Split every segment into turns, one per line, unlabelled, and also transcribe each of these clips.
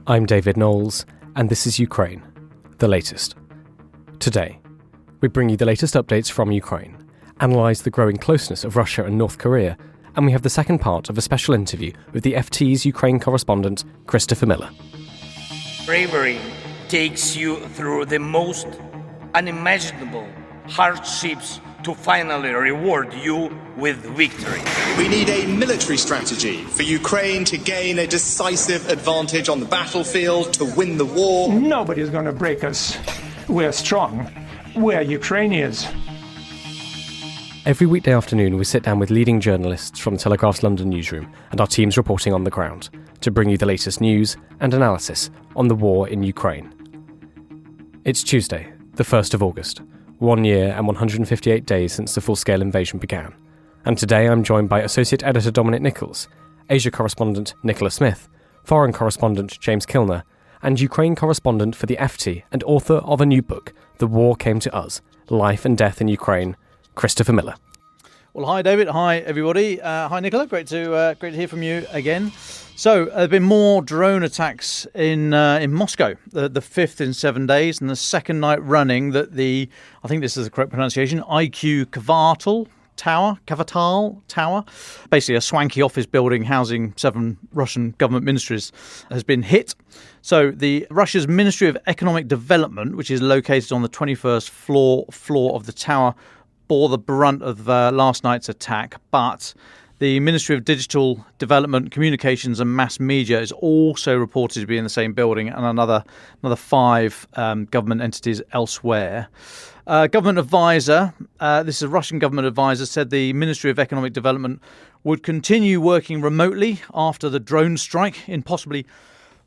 I'm David Knowles, and this is Ukraine, the latest. Today, we bring you the latest updates from Ukraine, analyse the growing closeness of Russia and North Korea, and we have the second part of a special interview with the FT's Ukraine correspondent, Christopher Miller.
Bravery takes you through the most unimaginable hardships to finally reward you with victory.
We need a military strategy for Ukraine to gain a decisive advantage on the battlefield, to win the war.
Nobody's going to break us. We're strong. We're Ukrainians.
Every weekday afternoon, we sit down with leading journalists from the Telegraph's London newsroom and our teams reporting on the ground to bring you the latest news and analysis on the war in Ukraine. It's Tuesday, the 1st of August, 1 year and 158 days since the full-scale invasion began. And today I'm joined by Associate Editor Dominic Nichols, Asia Correspondent Nicola Smith, Foreign Correspondent James Kilner, and Ukraine Correspondent for the FT and author of a new book, The War Came to Us, Life and Death in Ukraine, Christopher Miller.
Well, hi David, hi everybody, hi Nicola, great to hear from you again. So there have been more drone attacks in Moscow, the fifth in 7 days, and the second night running that I think this is the correct pronunciation, IQ Kvartal Tower, basically a swanky office building housing 7 Russian government ministries, has been hit. So Russia's Ministry of Economic Development, which is located on the 21st floor of the tower, bore the brunt of last night's attack, but the Ministry of Digital Development, Communications and Mass Media is also reported to be in the same building, and another 5 government entities elsewhere. Government advisor, this is a Russian government advisor, said the Ministry of Economic Development would continue working remotely after the drone strike, in possibly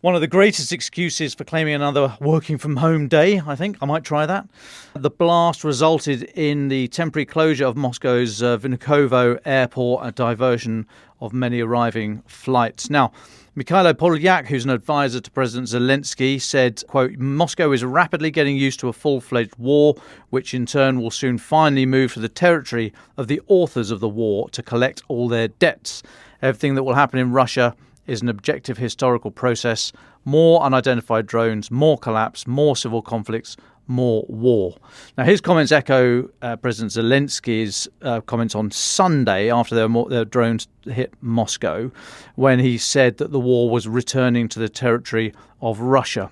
one of the greatest excuses for claiming another working from home day, I think. I might try that. The blast resulted in the temporary closure of Moscow's Vnukovo airport, a diversion of many arriving flights. Now, Mikhailo Podolyak, who's an advisor to President Zelensky, said, quote, Moscow is rapidly getting used to a full-fledged war, which in turn will soon finally move to the territory of the authors of the war to collect all their debts. Everything that will happen in Russia is an objective historical process. More unidentified drones, more collapse, more civil conflicts, more war. Now, his comments echo President Zelensky's comments on Sunday after their drones hit Moscow, when he said that the war was returning to the territory of Russia.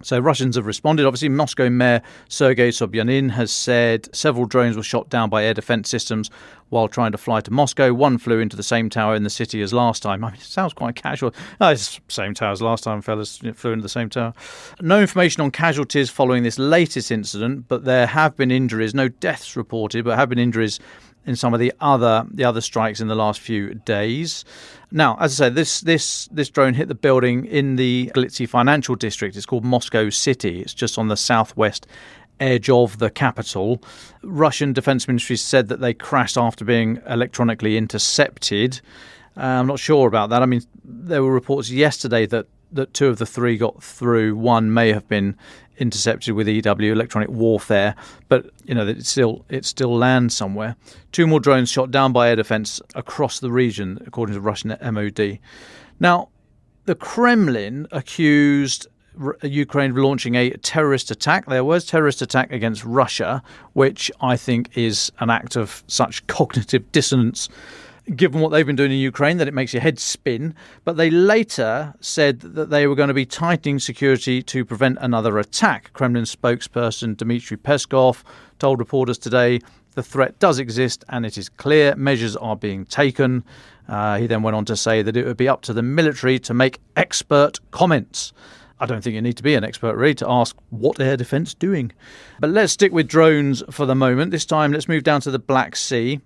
So Russians have responded. Obviously, Moscow Mayor Sergei Sobyanin has said several drones were shot down by air defense systems while trying to fly to Moscow. One flew into the same tower in the city as last time. I mean, it sounds quite casual. No, it's the same tower as last time, fellas. Flew into the same tower. No information on casualties following this latest incident, but there have been injuries. No deaths reported, but have been injuries in some of the other strikes in the last few days. Now, as I said, this drone hit the building in the glitzy financial district. It's called Moscow City. It's just on the southwest edge of the capital. Russian Defense Ministry said that they crashed after being electronically intercepted. I'm not sure about that. I mean, there were reports yesterday that 2 of the 3 got through. One may have been intercepted with EW, electronic warfare, but it still lands somewhere. 2 more drones shot down by air defense across the region, according to Russian MOD. Now, the Kremlin accused Ukraine of launching a terrorist attack. There was terrorist attack against Russia, which I think is an act of such cognitive dissonance, given what they've been doing in Ukraine, that it makes your head spin. But they later said that they were going to be tightening security to prevent another attack. Kremlin spokesperson Dmitry Peskov told reporters today the threat does exist and it is clear measures are being taken. He then went on to say that it would be up to the military to make expert comments. I don't think you need to be an expert, really, to ask what air defense doing. But let's stick with drones for the moment. This time, let's move down to the Black Sea.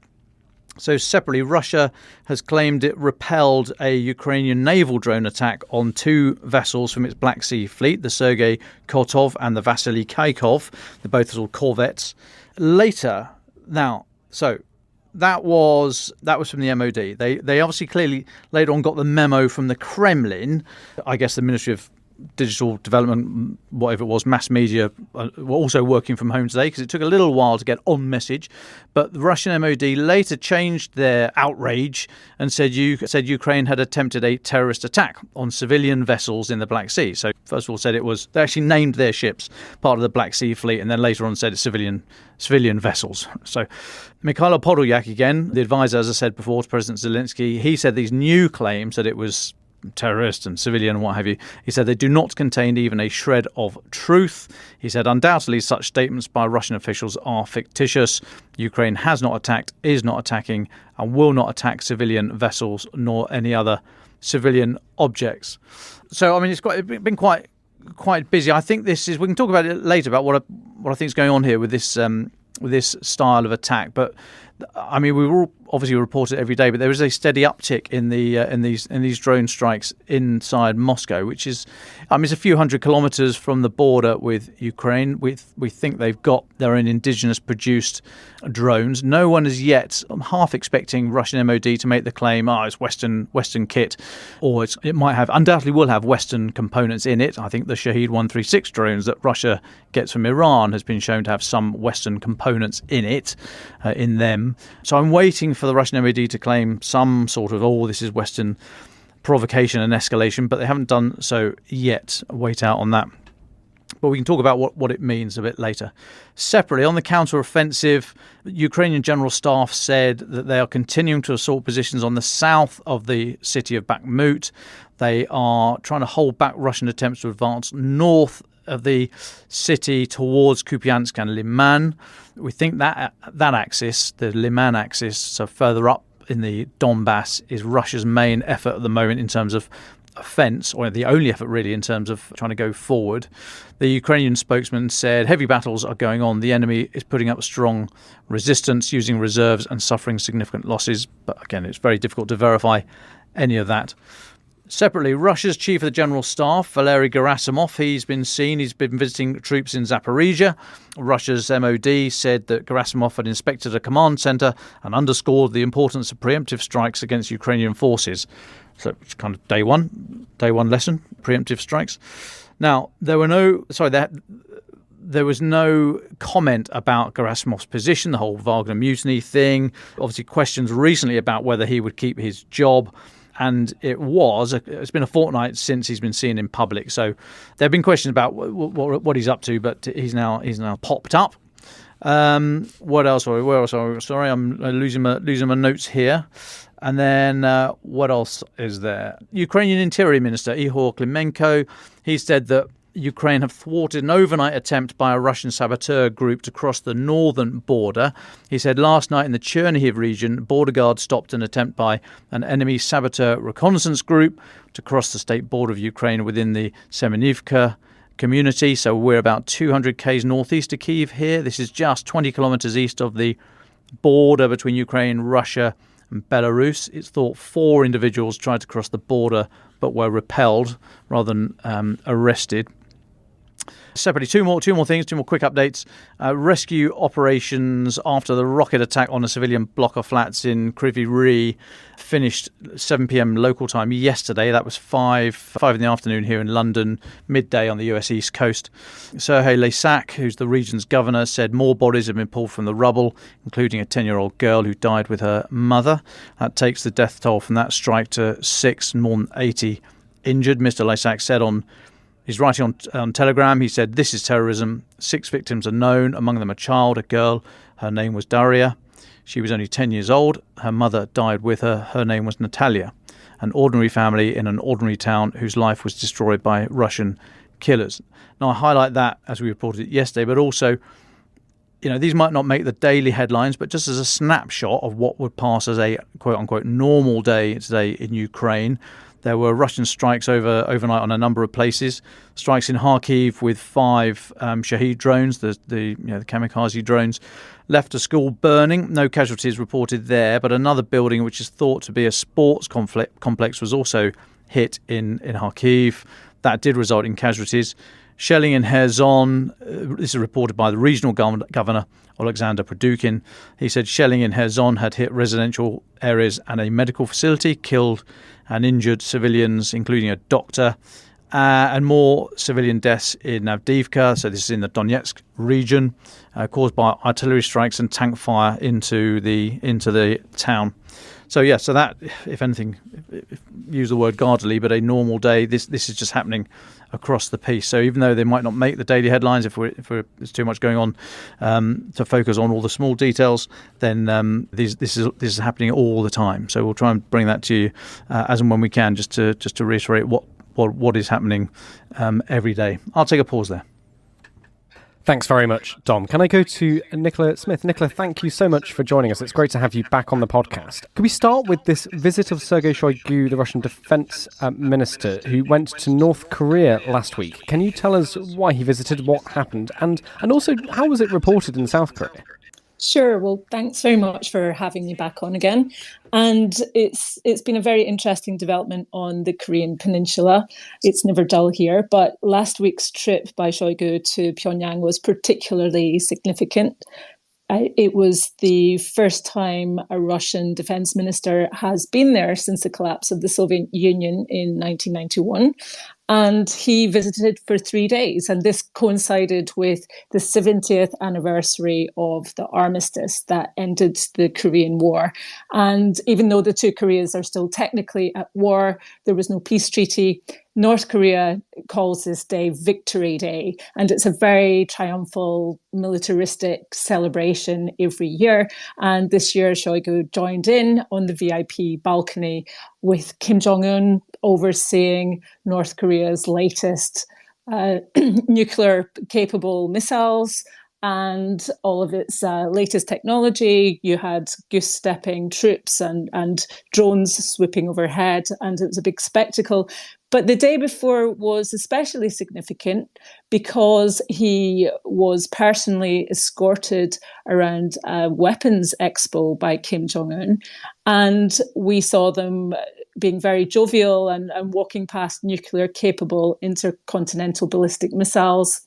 So separately, Russia has claimed it repelled a Ukrainian naval drone attack on 2 vessels from its Black Sea fleet, the Sergei Kotov and the Vasily Kaikov. They're both little corvettes. Later, now, so that was from the MOD. They obviously clearly later on got the memo from the Kremlin, I guess the Ministry of digital development, whatever it was, mass media, were also working from home today because it took a little while to get on message. But the Russian MOD later changed their outrage and said Ukraine had attempted a terrorist attack on civilian vessels in the Black Sea. So first of all said they actually named their ships part of the Black Sea Fleet, and then later on said it's civilian vessels. So Mikhailo Podolyak, again, the advisor, as I said before, to President Zelensky, he said these new claims that it was terrorist and civilian and what have you, he said they do not contain even a shred of truth. He said undoubtedly such statements by Russian officials are fictitious. Ukraine has not attacked, is not attacking, and will not attack civilian vessels nor any other civilian objects. So I mean, it's been quite busy. I think we can talk about it later about what I think is going on here with this style of attack. But I mean, we will obviously report it every day, but there is a steady uptick in these drone strikes inside Moscow, which is, it's a few hundred kilometers from the border with Ukraine. We think they've got their own indigenous produced drones. No one is yet. I'm half expecting Russian MOD to make the claim, it's Western kit, or it undoubtedly will have Western components in it. I think the Shahed 136 drones that Russia gets from Iran has been shown to have some Western components in it, in them. So I'm waiting for the Russian MOD to claim some sort of, this is Western provocation and escalation, but they haven't done so yet. Wait out on that. But we can talk about what it means a bit later. Separately, on the counteroffensive, Ukrainian General Staff said that they are continuing to assault positions on the south of the city of Bakhmut. They are trying to hold back Russian attempts to advance north of the city towards Kupiansk and Liman. We think that axis, the Liman axis, so further up in the Donbass, is Russia's main effort at the moment in terms of offence, or the only effort really in terms of trying to go forward. The Ukrainian spokesman said heavy battles are going on. The enemy is putting up strong resistance, using reserves and suffering significant losses. But again, it's very difficult to verify any of that. Separately, Russia's Chief of the General Staff, Valery Gerasimov, he's been visiting troops in Zaporizhia. Russia's MOD said that Gerasimov had inspected a command centre and underscored the importance of preemptive strikes against Ukrainian forces. So it's kind of day one lesson, preemptive strikes. Now, there was no comment about Gerasimov's position, the whole Wagner mutiny thing. Obviously, questions recently about whether he would keep his job. And it's been a fortnight since he's been seen in public. So there have been questions about what he's up to, but he's now popped up. What else? Sorry, I'm losing my notes here. And then what else is there? Ukrainian Interior Minister Ihor Klimenko, he said that Ukraine have thwarted an overnight attempt by a Russian saboteur group to cross the northern border. He said last night in the Chernihiv region, border guards stopped an attempt by an enemy saboteur reconnaissance group to cross the state border of Ukraine within the Semenivka community. So we're about 200 k's northeast of Kyiv here. This is just 20 kilometers east of the border between Ukraine, Russia and Belarus. It's thought 4 individuals tried to cross the border but were repelled rather than arrested. Separately, two more quick updates. Rescue operations after the rocket attack on a civilian block of flats in Kryvyi Rih finished 7 p.m. local time yesterday. That was 5 in the afternoon here in London, midday on the US East Coast. Serhiy Lysak, who's the region's governor, said more bodies have been pulled from the rubble, including a 10-year-old girl who died with her mother. That takes the death toll from that strike to 6 and more than 80 injured. Mr. Lysak said he's writing on Telegram, he said, "This is terrorism. 6 victims are known, among them a child, a girl. Her name was Daria. She was only 10 years old. Her mother died with her. Her name was Natalia. An ordinary family in an ordinary town whose life was destroyed by Russian killers." Now, I highlight that as we reported it yesterday, but also, these might not make the daily headlines, but just as a snapshot of what would pass as a quote-unquote normal day today in Ukraine. There were Russian strikes overnight on a number of places. Strikes in Kharkiv with 5 Shahed drones, the kamikaze drones, left a school burning. No casualties reported there, but another building which is thought to be a sports complex was also hit in Kharkiv. That did result in casualties. Shelling in Kherson, this is reported by the regional governor, Alexander Produkin. He said shelling in Kherson had hit residential areas and a medical facility, killed and injured civilians, including a doctor. and more civilian deaths in Avdiivka. So this is in the Donetsk region, caused by artillery strikes and tank fire into the town. So so that, if anything, use the word guardedly, but a normal day. This is just happening across the piece. So even though they might not make the daily headlines, if there's too much going on to focus on all the small details, then this is happening all the time. So we'll try and bring that to you as and when we can, just to reiterate what is happening every day. I'll take a pause there.
Thanks very much, Dom. Can I go to Nicola Smith? Nicola, thank you so much for joining us. It's great to have you back on the podcast. Can we start with this visit of Sergei Shoigu, the Russian defence minister, who went to North Korea last week? Can you tell us why he visited, what happened, and also how was it reported in South Korea?
Sure. Well, thanks very much for having me back on again. And it's been a very interesting development on the Korean peninsula. It's never dull here, but last week's trip by Shoigu to Pyongyang was particularly significant. It was the first time a Russian defense minister has been there since the collapse of the Soviet Union in 1991. And he visited for 3 days. And this coincided with the 70th anniversary of the armistice that ended the Korean War. And even though the two Koreas are still technically at war, there was no peace treaty. North Korea calls this day Victory Day, and it's a very triumphal militaristic celebration every year. And this year, Shoigu joined in on the VIP balcony with Kim Jong-un overseeing North Korea's latest nuclear-capable missiles and all of its latest technology. You had goose-stepping troops and drones swooping overhead, and it was a big spectacle. But the day before was especially significant because he was personally escorted around a weapons expo by Kim Jong-un. And we saw them being very jovial and walking past nuclear-capable intercontinental ballistic missiles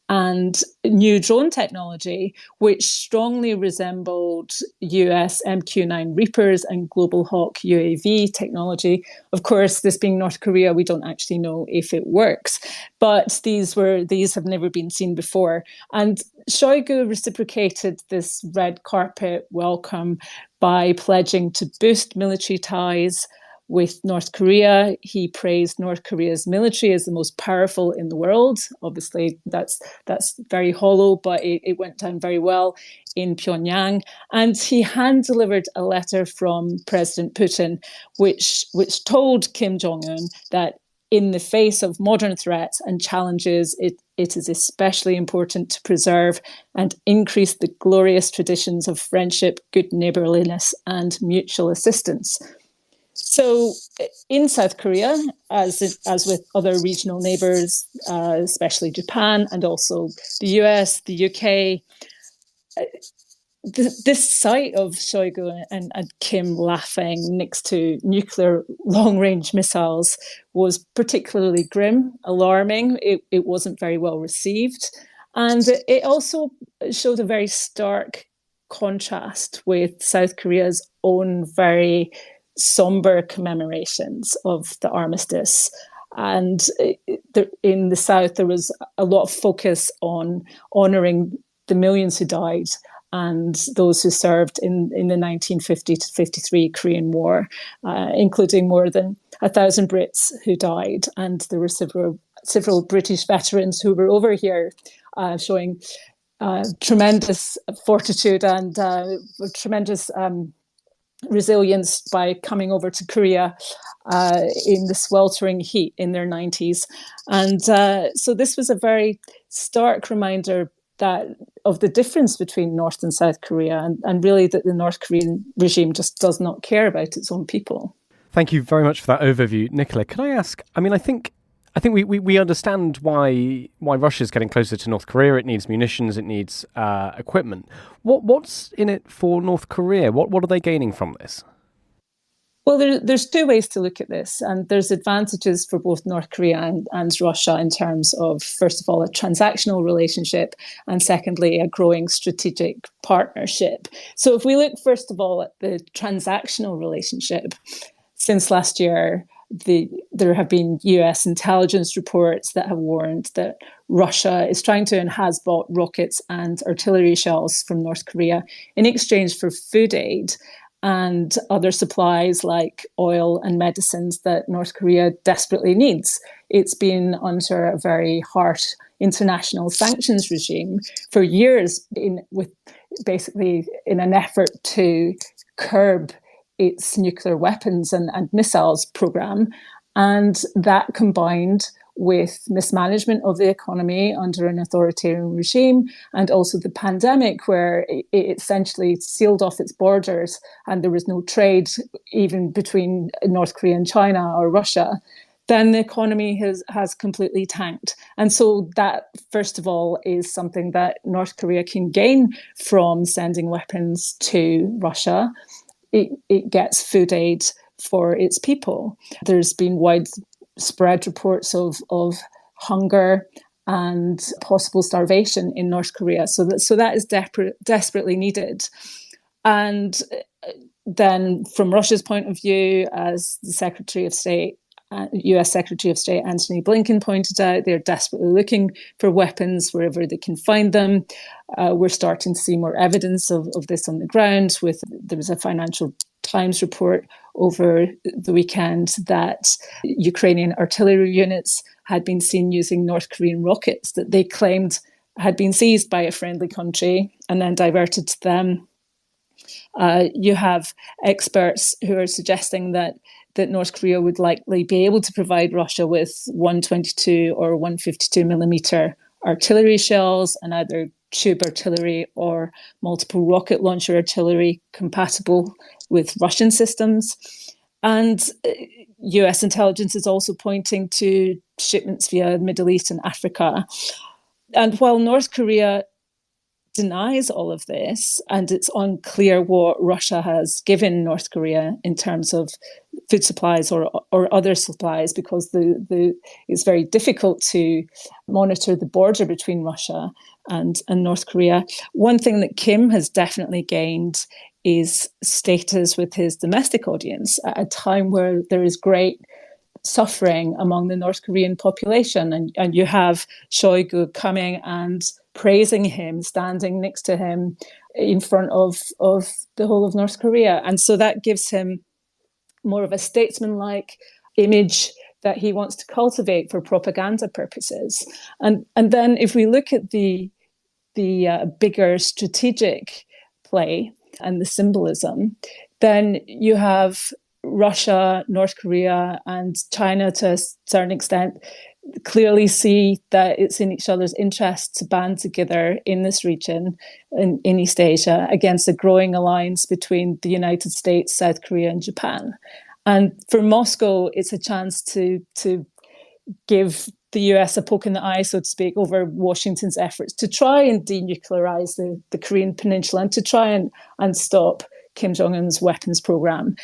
and new drone technology, which strongly resembled US MQ-9 Reapers and Global Hawk UAV technology. Of course, this being North Korea, we don't actually know if it works, but these have never been seen before. And Shoigu reciprocated this red carpet welcome by pledging to boost military ties with North Korea. He praised North Korea's military as the most powerful in the world. Obviously, that's very hollow, but it went down very well in Pyongyang. And he hand-delivered a letter from President Putin, which told Kim Jong-un that in the face of modern threats and challenges, it is especially important to preserve and increase the glorious traditions of friendship, good neighbourliness, and mutual assistance. So in South Korea, as with other regional neighbours, especially Japan and also the US, the UK, this sight of Shoigu and Kim laughing next to nuclear long-range missiles was particularly grim, alarming. It wasn't very well received. And it also showed a very stark contrast with South Korea's own very somber commemorations of the armistice. And in the South, there was a lot of focus on honouring the millions who died and those who served in the 1950 to 53 Korean War, including more than 1,000 Brits who died. And there were several British veterans who were over here showing tremendous fortitude and tremendous resilience by coming over to Korea in the sweltering heat in their 90s. And so this was a very stark reminder of the difference between North and South Korea, and really that the North Korean regime just does not care about its own people.
Thank you very much for that overview, Nicola. Can I ask, I think we understand why Russia's getting closer to North Korea. It needs munitions, it needs equipment. What's in it for North Korea? What are they gaining from this?
Well, there's two ways to look at this, and there's advantages for both North Korea and Russia in terms of, first of all, a transactional relationship, and secondly, a growing strategic partnership. So if we look, first of all, at the transactional relationship, since last year, there have been US intelligence reports that have warned that Russia is trying to and has bought rockets and artillery shells from North Korea in exchange for food aid and other supplies like oil and medicines that North Korea desperately needs. It's been under a very harsh international sanctions regime for years, with basically in an effort to curb its nuclear weapons and missiles program. And that combined with mismanagement of the economy under an authoritarian regime, and also the pandemic, where it essentially sealed off its borders and there was no trade even between North Korea and China or Russia, then the economy has completely tanked. And so that, first of all, is something that North Korea can gain from sending weapons to Russia. It gets food aid for its people. There's been widespread reports of hunger and possible starvation in North Korea. So that is desperately needed. And then from Russia's point of view, as the Secretary of State, US Secretary of State Antony Blinken pointed out, they're desperately looking for weapons wherever they can find them. We're starting to see more evidence of this on the ground. There was a Financial Times report over the weekend that Ukrainian artillery units had been seen using North Korean rockets that they claimed had been seized by a friendly country and then diverted to them. You have experts who are suggesting that North Korea would likely be able to provide Russia with 122 or 152 millimeter artillery shells and either tube artillery or multiple rocket launcher artillery compatible with Russian systems. And US intelligence is also pointing to shipments via the Middle East and Africa. And while North Korea denies all of this, and it's unclear what Russia has given North Korea in terms of food supplies or other supplies, because it's very difficult to monitor the border between Russia and North Korea. One thing that Kim has definitely gained is status with his domestic audience at a time where there is great suffering among the North Korean population. And you have Shoigu coming and praising him, standing next to him in front of the whole of North Korea. And so that gives him more of a statesman-like image that he wants to cultivate for propaganda purposes. And then if we look at the bigger strategic play and the symbolism, then you have Russia, North Korea, and China to a certain extent clearly see that it's in each other's interest to band together in this region, in East Asia, against a growing alliance between the United States, South Korea, and Japan. And for Moscow, it's a chance to give the US a poke in the eye, so to speak, over Washington's efforts to try and denuclearize the Korean Peninsula and to try and stop Kim Jong-un's weapons program.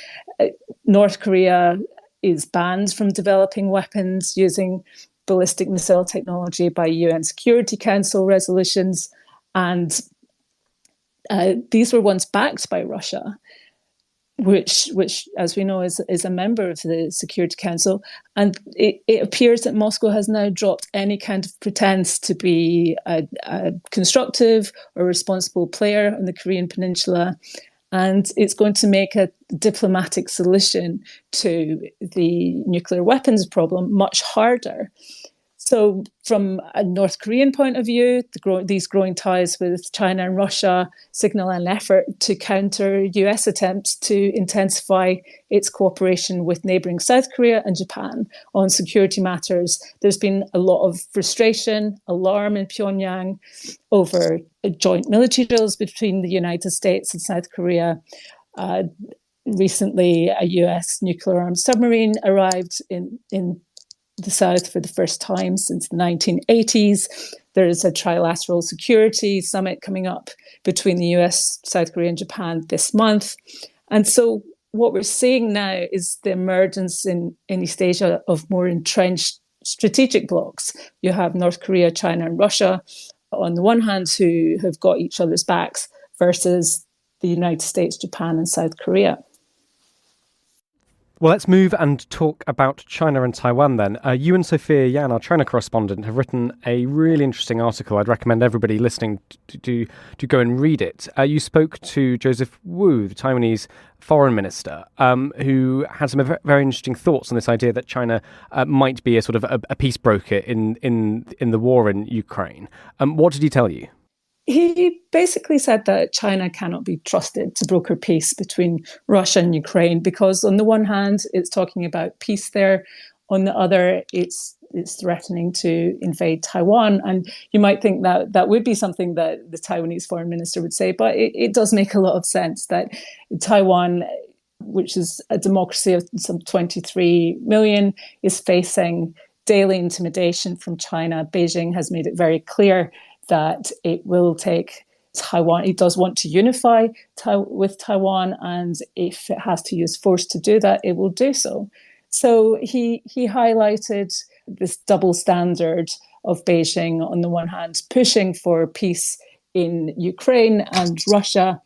North Korea is banned from developing weapons using ballistic missile technology by UN Security Council resolutions. And these were once backed by Russia, which, as we know, is a member of the Security Council. And it appears that Moscow has now dropped any kind of pretense to be a constructive or responsible player on the Korean Peninsula. And it's going to make a diplomatic solution to the nuclear weapons problem much harder. So from a North Korean point of view, these growing ties with China and Russia signal an effort to counter US attempts to intensify its cooperation with neighbouring South Korea and Japan on security matters. There's been a lot of frustration, alarm in Pyongyang over joint military drills between the United States and South Korea. Recently, a US nuclear-armed submarine arrived in the South for the first time since the 1980s. There is a trilateral security summit coming up between the US, South Korea, and Japan this month. And so what we're seeing now is the emergence in East Asia of more entrenched strategic blocs. You have North Korea, China, and Russia on the one hand, who have got each other's backs, versus the United States, Japan, and South Korea.
Well, let's move and talk about China and Taiwan then. You and Sophia Yan, our China correspondent, have written a really interesting article. I'd recommend everybody listening to go and read it. You spoke to Joseph Wu, the Taiwanese foreign minister, who had some very interesting thoughts on this idea that China might be a sort of a peace broker in the war in Ukraine. What did he tell you?
He basically said that China cannot be trusted to broker peace between Russia and Ukraine because, on the one hand, it's talking about peace there. On the other, it's threatening to invade Taiwan. And you might think that that would be something that the Taiwanese foreign minister would say, but it does make a lot of sense that Taiwan, which is a democracy of some 23 million, is facing daily intimidation from China. Beijing has made it very clear that it will take Taiwan. It does want to unify with Taiwan, and if it has to use force to do that, it will do so. So he highlighted this double standard of Beijing, on the one hand, pushing for peace in Ukraine and Russia,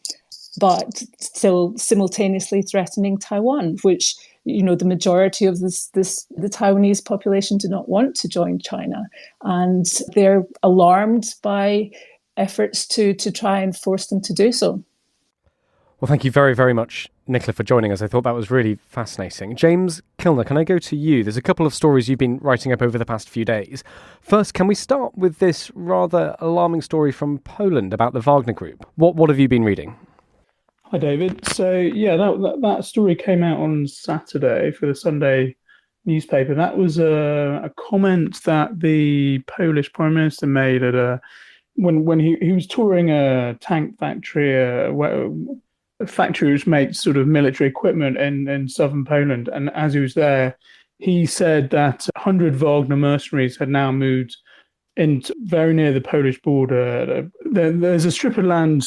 but still simultaneously threatening Taiwan, which, you know, the majority of the Taiwanese population do not want to join China. And they're alarmed by efforts to try and force them to do so.
Well, thank you very, very much, Nicola, for joining us. I thought that was really fascinating. James Kilner, can I go to you? There's a couple of stories you've been writing up over the past few days. First, can we start with this rather alarming story from Poland about the Wagner Group? What have you been reading?
Hi, David. So, yeah, that story came out on Saturday for the Sunday newspaper. That was a comment that the Polish Prime Minister made at when he was touring a tank factory, a factory which makes sort of military equipment in southern Poland. And as he was there, he said that 100 Wagner mercenaries had now moved into very near the Polish border. There's a strip of land.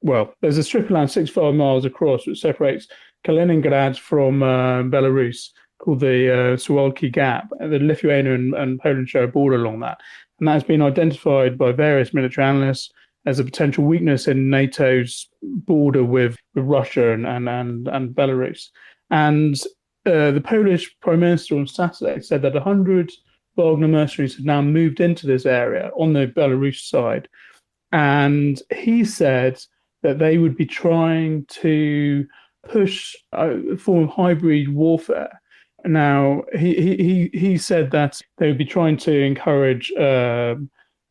Well, there's a strip of land 65 miles across which separates Kaliningrad from Belarus, called the Suwalki Gap. The Lithuania and Poland share a border along that. And that has been identified by various military analysts as a potential weakness in NATO's border with Russia and Belarus. And the Polish Prime Minister on Saturday said that 100 Wagner mercenaries have now moved into this area on the Belarus side. And he said that they would be trying to push a form of hybrid warfare. Now, he said that they would be trying to encourage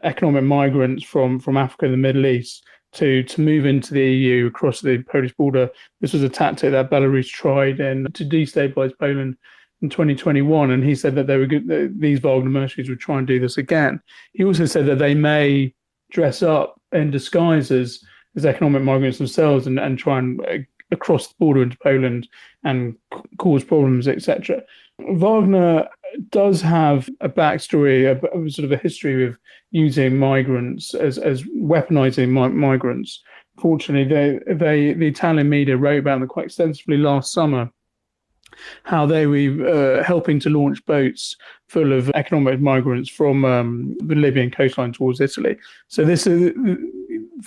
economic migrants from Africa and the Middle East to move into the EU across the Polish border. This was a tactic that Belarus tried to destabilize Poland in 2021, and he said that these Wagner mercenaries would try and do this again. He also said that they may dress up in disguise as economic migrants themselves and try and across the border into Poland and cause problems, etc. Wagner does have a backstory, a sort of a history of using migrants as weaponizing migrants. Fortunately, the Italian media wrote about them quite extensively last summer, how they were helping to launch boats full of economic migrants from the Libyan coastline towards Italy. So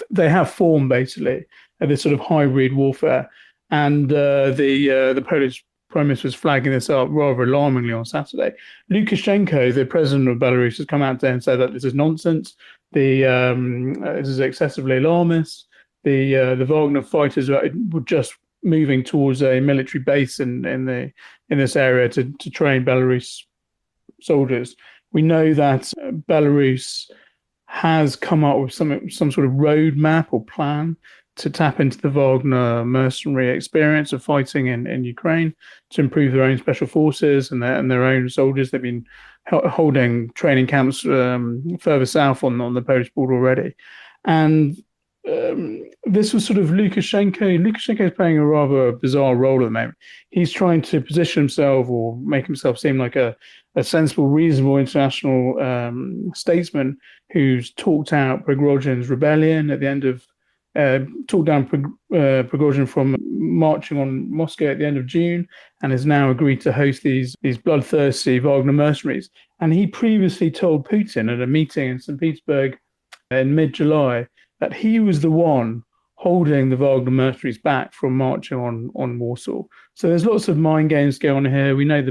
they have formed basically this sort of hybrid warfare, and the Polish Prime Minister was flagging this up rather alarmingly on Saturday. Lukashenko, the president of Belarus, has come out there and said that this is nonsense. This is excessively alarmist. The Wagner fighters were just moving towards a military base in this area to train Belarus soldiers. We know that Belarus has come up with some sort of roadmap or plan to tap into the Wagner mercenary experience of fighting in Ukraine to improve their own special forces and their own soldiers. They've been holding training camps further south on the Polish border already. And this was sort of Lukashenko. Lukashenko is playing a rather bizarre role at the moment. He's trying to position himself or make himself seem like a sensible, reasonable international statesman who's talked out Prigozhin's rebellion at the end of talked down Prigozhin from marching on Moscow at the end of June, and has now agreed to host these bloodthirsty Wagner mercenaries. And he previously told Putin at a meeting in St. Petersburg in mid-July that he was the one holding the Wagner mercenaries back from marching on Warsaw. So there's lots of mind games going on here. We know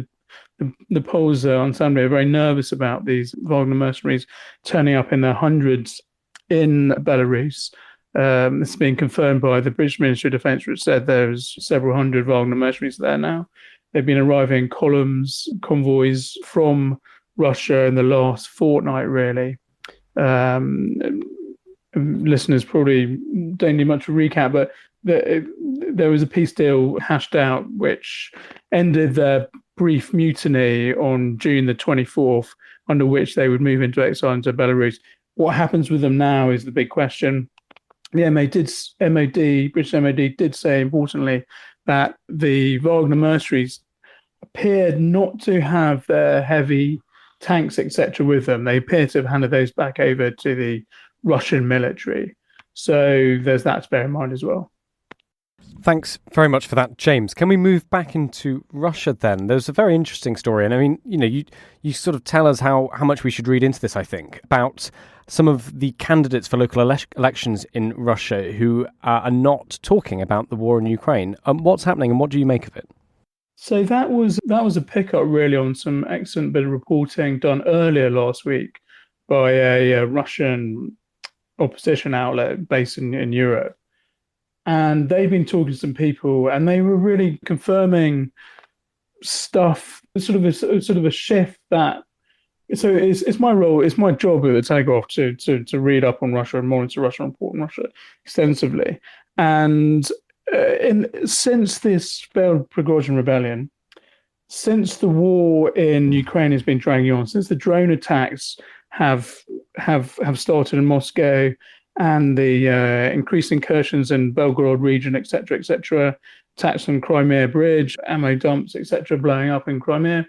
the Poles on Sunday are very nervous about these Wagner mercenaries turning up in their hundreds in Belarus. This has been confirmed by the British Ministry of Defence, which said there's several hundred Wagner mercenaries there now. They've been arriving convoys from Russia in the last fortnight, really. Listeners probably don't need much of a recap, but there was a peace deal hashed out which ended their brief mutiny on June the 24th, under which they would move into exile into Belarus. What happens with them now is the big question. The British MOD did say, importantly, that the Wagner mercenaries appeared not to have their heavy tanks, etc., with them. They appear to have handed those back over to the Russian military. So there's that to bear in mind as well.
Thanks very much for that, James. Can we move back into Russia then? There's a very interesting story. And I mean, you sort of tell us how much we should read into this, I think, about some of the candidates for local elections in Russia who are not talking about the war in Ukraine. What's happening and what do you make of it?
So that was a pickup really on some excellent bit of reporting done earlier last week by a Russian opposition outlet based in Europe. And they've been talking to some people, and they were really confirming stuff, sort of a shift that. So it's my role, it's my job at the Telegraph to read up on Russia and monitor Russia and report on Russia extensively. And since this failed Prigozhin rebellion, since the war in Ukraine has been dragging on, since the drone attacks have started in Moscow, and the increased incursions in Belgorod region, etc., attacks on Crimea Bridge, ammo dumps, etc., blowing up in Crimea,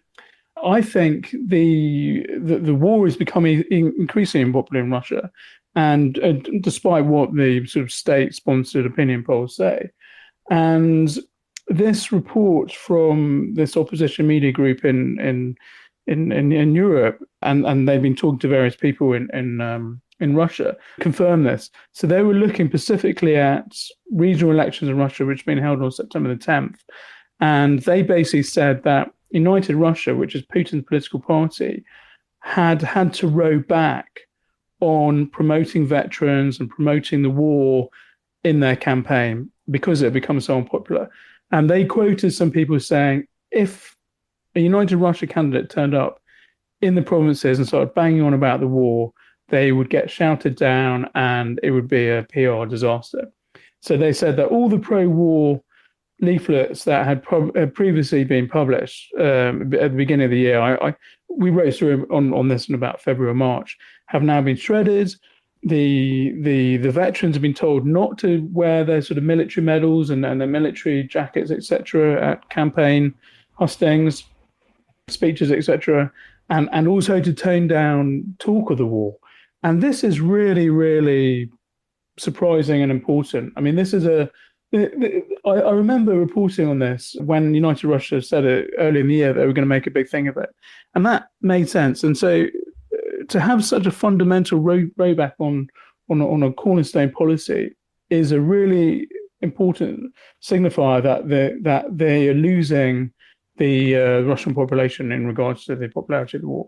I think the war is becoming increasingly unpopular in Russia, and despite what the sort of state-sponsored opinion polls say, and this report from this opposition media group in Europe, and they've been talking to various people in Russia, confirm this. So they were looking specifically at regional elections in Russia, which have been held on September the 10th. And they basically said that United Russia, which is Putin's political party, had to row back on promoting veterans and promoting the war in their campaign because it had become so unpopular. And they quoted some people saying, if a United Russia candidate turned up in the provinces and started banging on about the war, they would get shouted down and it would be a PR disaster. So they said that all the pro-war leaflets that had previously been published at the beginning of the year, we wrote through on this in about February or March, have now been shredded. The veterans have been told not to wear their sort of military medals and their military jackets, etc., at campaign hustings, speeches, etc., and also to tone down talk of the war. And this is really, really surprising and important. I mean, this is I remember reporting on this when United Russia said it early in the year that they were going to make a big thing of it. And that made sense. And so to have such a fundamental rowback on a cornerstone policy is a really important signifier that they are losing the Russian population in regards to the popularity of the war.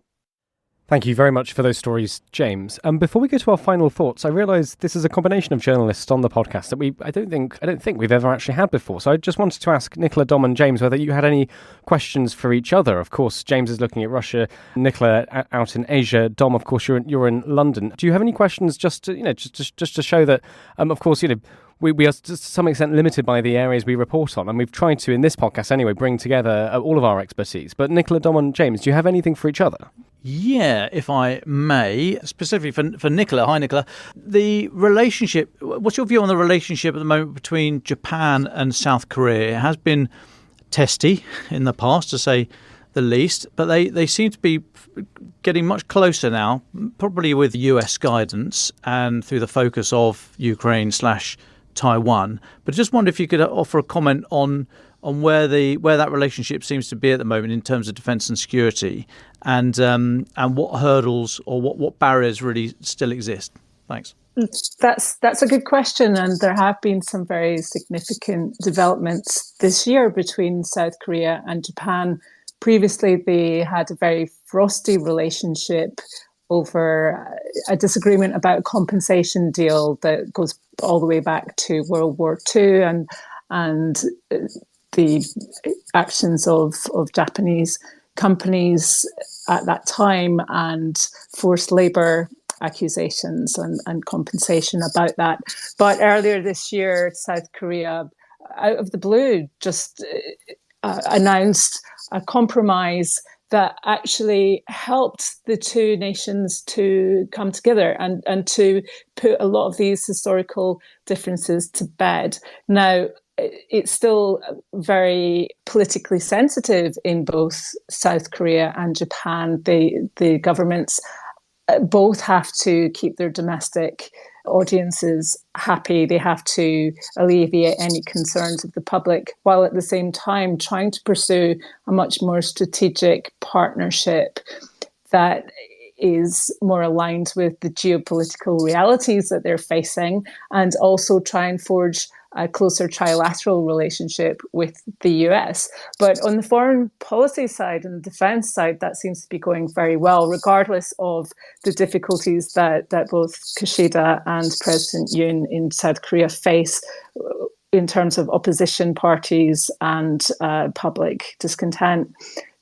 Thank you very much for those stories, James. Before we go to our final thoughts, I realise this is a combination of journalists on the podcast that I don't think we've ever actually had before. So I just wanted to ask Nicola, Dom, and James whether you had any questions for each other. Of course, James is looking at Russia, Nicola out in Asia, Dom, of course, you're in London. Do you have any questions just to show that, of course, we are to some extent limited by the areas we report on, and we've tried to, in this podcast anyway, bring together all of our expertise. But Nicola, Dom, and James, do you have anything for each other?
Yeah, if I may, specifically for Nicola. Hi, Nicola. The relationship, what's your view on the relationship at the moment between Japan and South Korea? It has been testy in the past, to say the least, but they seem to be getting much closer now, probably with US guidance and through the focus of Ukraine/Taiwan. But I just wonder if you could offer a comment on where that relationship seems to be at the moment in terms of defence and security, and what hurdles or what barriers really still exist. Thanks.
That's a good question, and there have been some very significant developments this year between South Korea and Japan. Previously, they had a very frosty relationship over a disagreement about a compensation deal that goes all the way back to World War II and the actions of Japanese companies at that time and forced labour accusations and compensation about that. But earlier this year, South Korea, out of the blue, just announced a compromise that actually helped the two nations to come together and to put a lot of these historical differences to bed. Now, it's still very politically sensitive in both South Korea and Japan. The governments both have to keep their domestic audiences happy. They have to alleviate any concerns of the public, while at the same time trying to pursue a much more strategic partnership that is more aligned with the geopolitical realities that they're facing, and also try and forge a closer trilateral relationship with the US. But on the foreign policy side and the defense side, that seems to be going very well, regardless of the difficulties that both Kishida and President Yoon in South Korea face in terms of opposition parties and public discontent.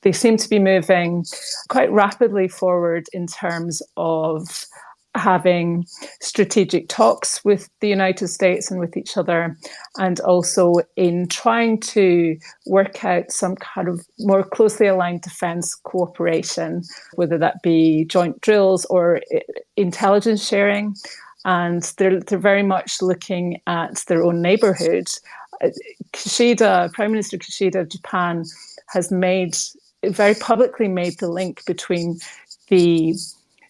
They seem to be moving quite rapidly forward in terms of having strategic talks with the United States and with each other, and also in trying to work out some kind of more closely aligned defence cooperation, whether that be joint drills or intelligence sharing. And they're very much looking at their own neighbourhood. Prime Minister Kishida of Japan has very publicly made the link between the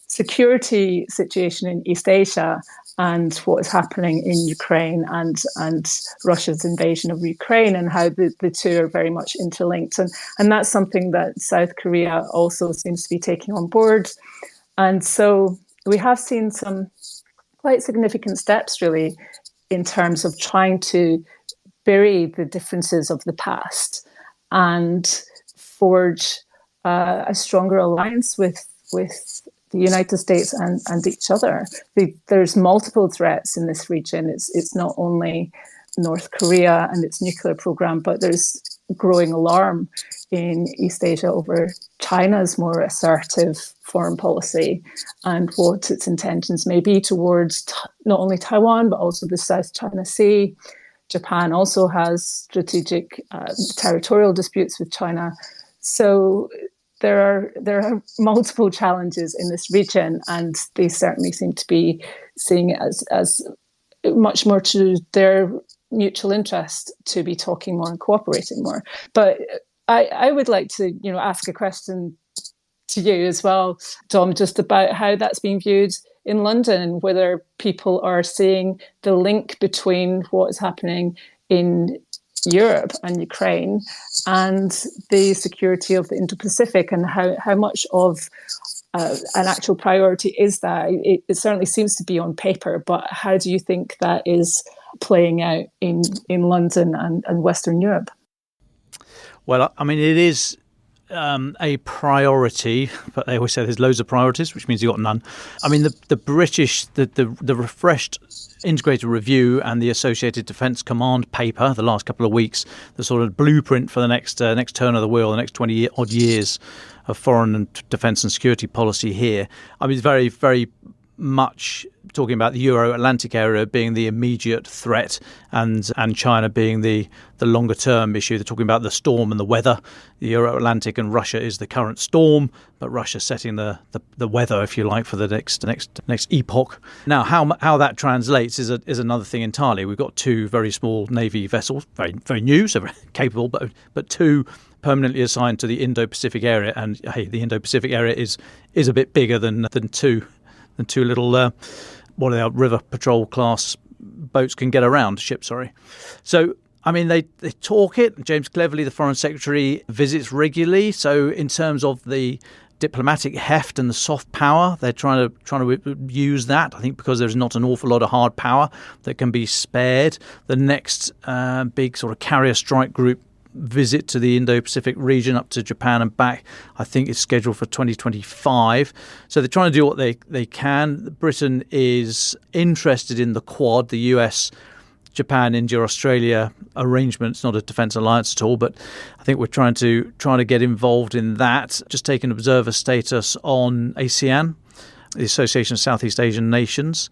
security situation in East Asia and what is happening in Ukraine and Russia's invasion of Ukraine, and how the two are very much interlinked. And that's something that South Korea also seems to be taking on board. And so we have seen some quite significant steps, really, in terms of trying to bury the differences of the past and forge a stronger alliance with the United States and each other. There's multiple threats in this region. It's not only North Korea and its nuclear program, but there's growing alarm in East Asia over China's more assertive foreign policy and what its intentions may be towards not only Taiwan, but also the South China Sea. Japan also has strategic territorial disputes with China. So there are multiple challenges in this region, and they certainly seem to be seeing it as much more to their mutual interest to be talking more and cooperating more. But I would like to, ask a question to you as well, Dom, just about how that's being viewed in London, whether people are seeing the link between what is happening in Europe and Ukraine and the security of the Indo-Pacific, and how much of an actual priority is that? It certainly seems to be on paper, but how do you think that is playing out in London and Western Europe?
Well, I mean, it is a priority, but they always say there's loads of priorities, which means you've got none. I mean, the British, the refreshed integrated review and the Associated Defence Command paper, the last couple of weeks, the sort of blueprint for the next turn of the wheel, the next 20-odd years of foreign and defence and security policy here. I mean, it's very, very much talking about the Euro-Atlantic area being the immediate threat and China being the longer term issue. They're talking about the storm and the weather. The Euro-Atlantic and Russia is the current storm, but Russia's setting the weather, if you like, for the next epoch. Now, how that translates is another thing entirely. We've got two very small Navy vessels, very, very new, so very capable, but two permanently assigned to the Indo-Pacific area. And hey, the Indo-Pacific area is a bit bigger than two little river patrol class boats can get around, ships, sorry. So, I mean, they talk it. James Cleverly, the Foreign Secretary, visits regularly. So in terms of the diplomatic heft and the soft power. They're trying to use that, I think, because there's not an awful lot of hard power that can be spared. The next big sort of carrier strike group visit to the Indo-Pacific region up to Japan and back, I think, is scheduled for 2025. So they're trying to do what they can. Britain is interested in the Quad, the US, Japan, India, Australia arrangement. It's not a defence alliance at all, but I think we're trying to get involved in that. Just take an observer status on ASEAN, the Association of Southeast Asian Nations.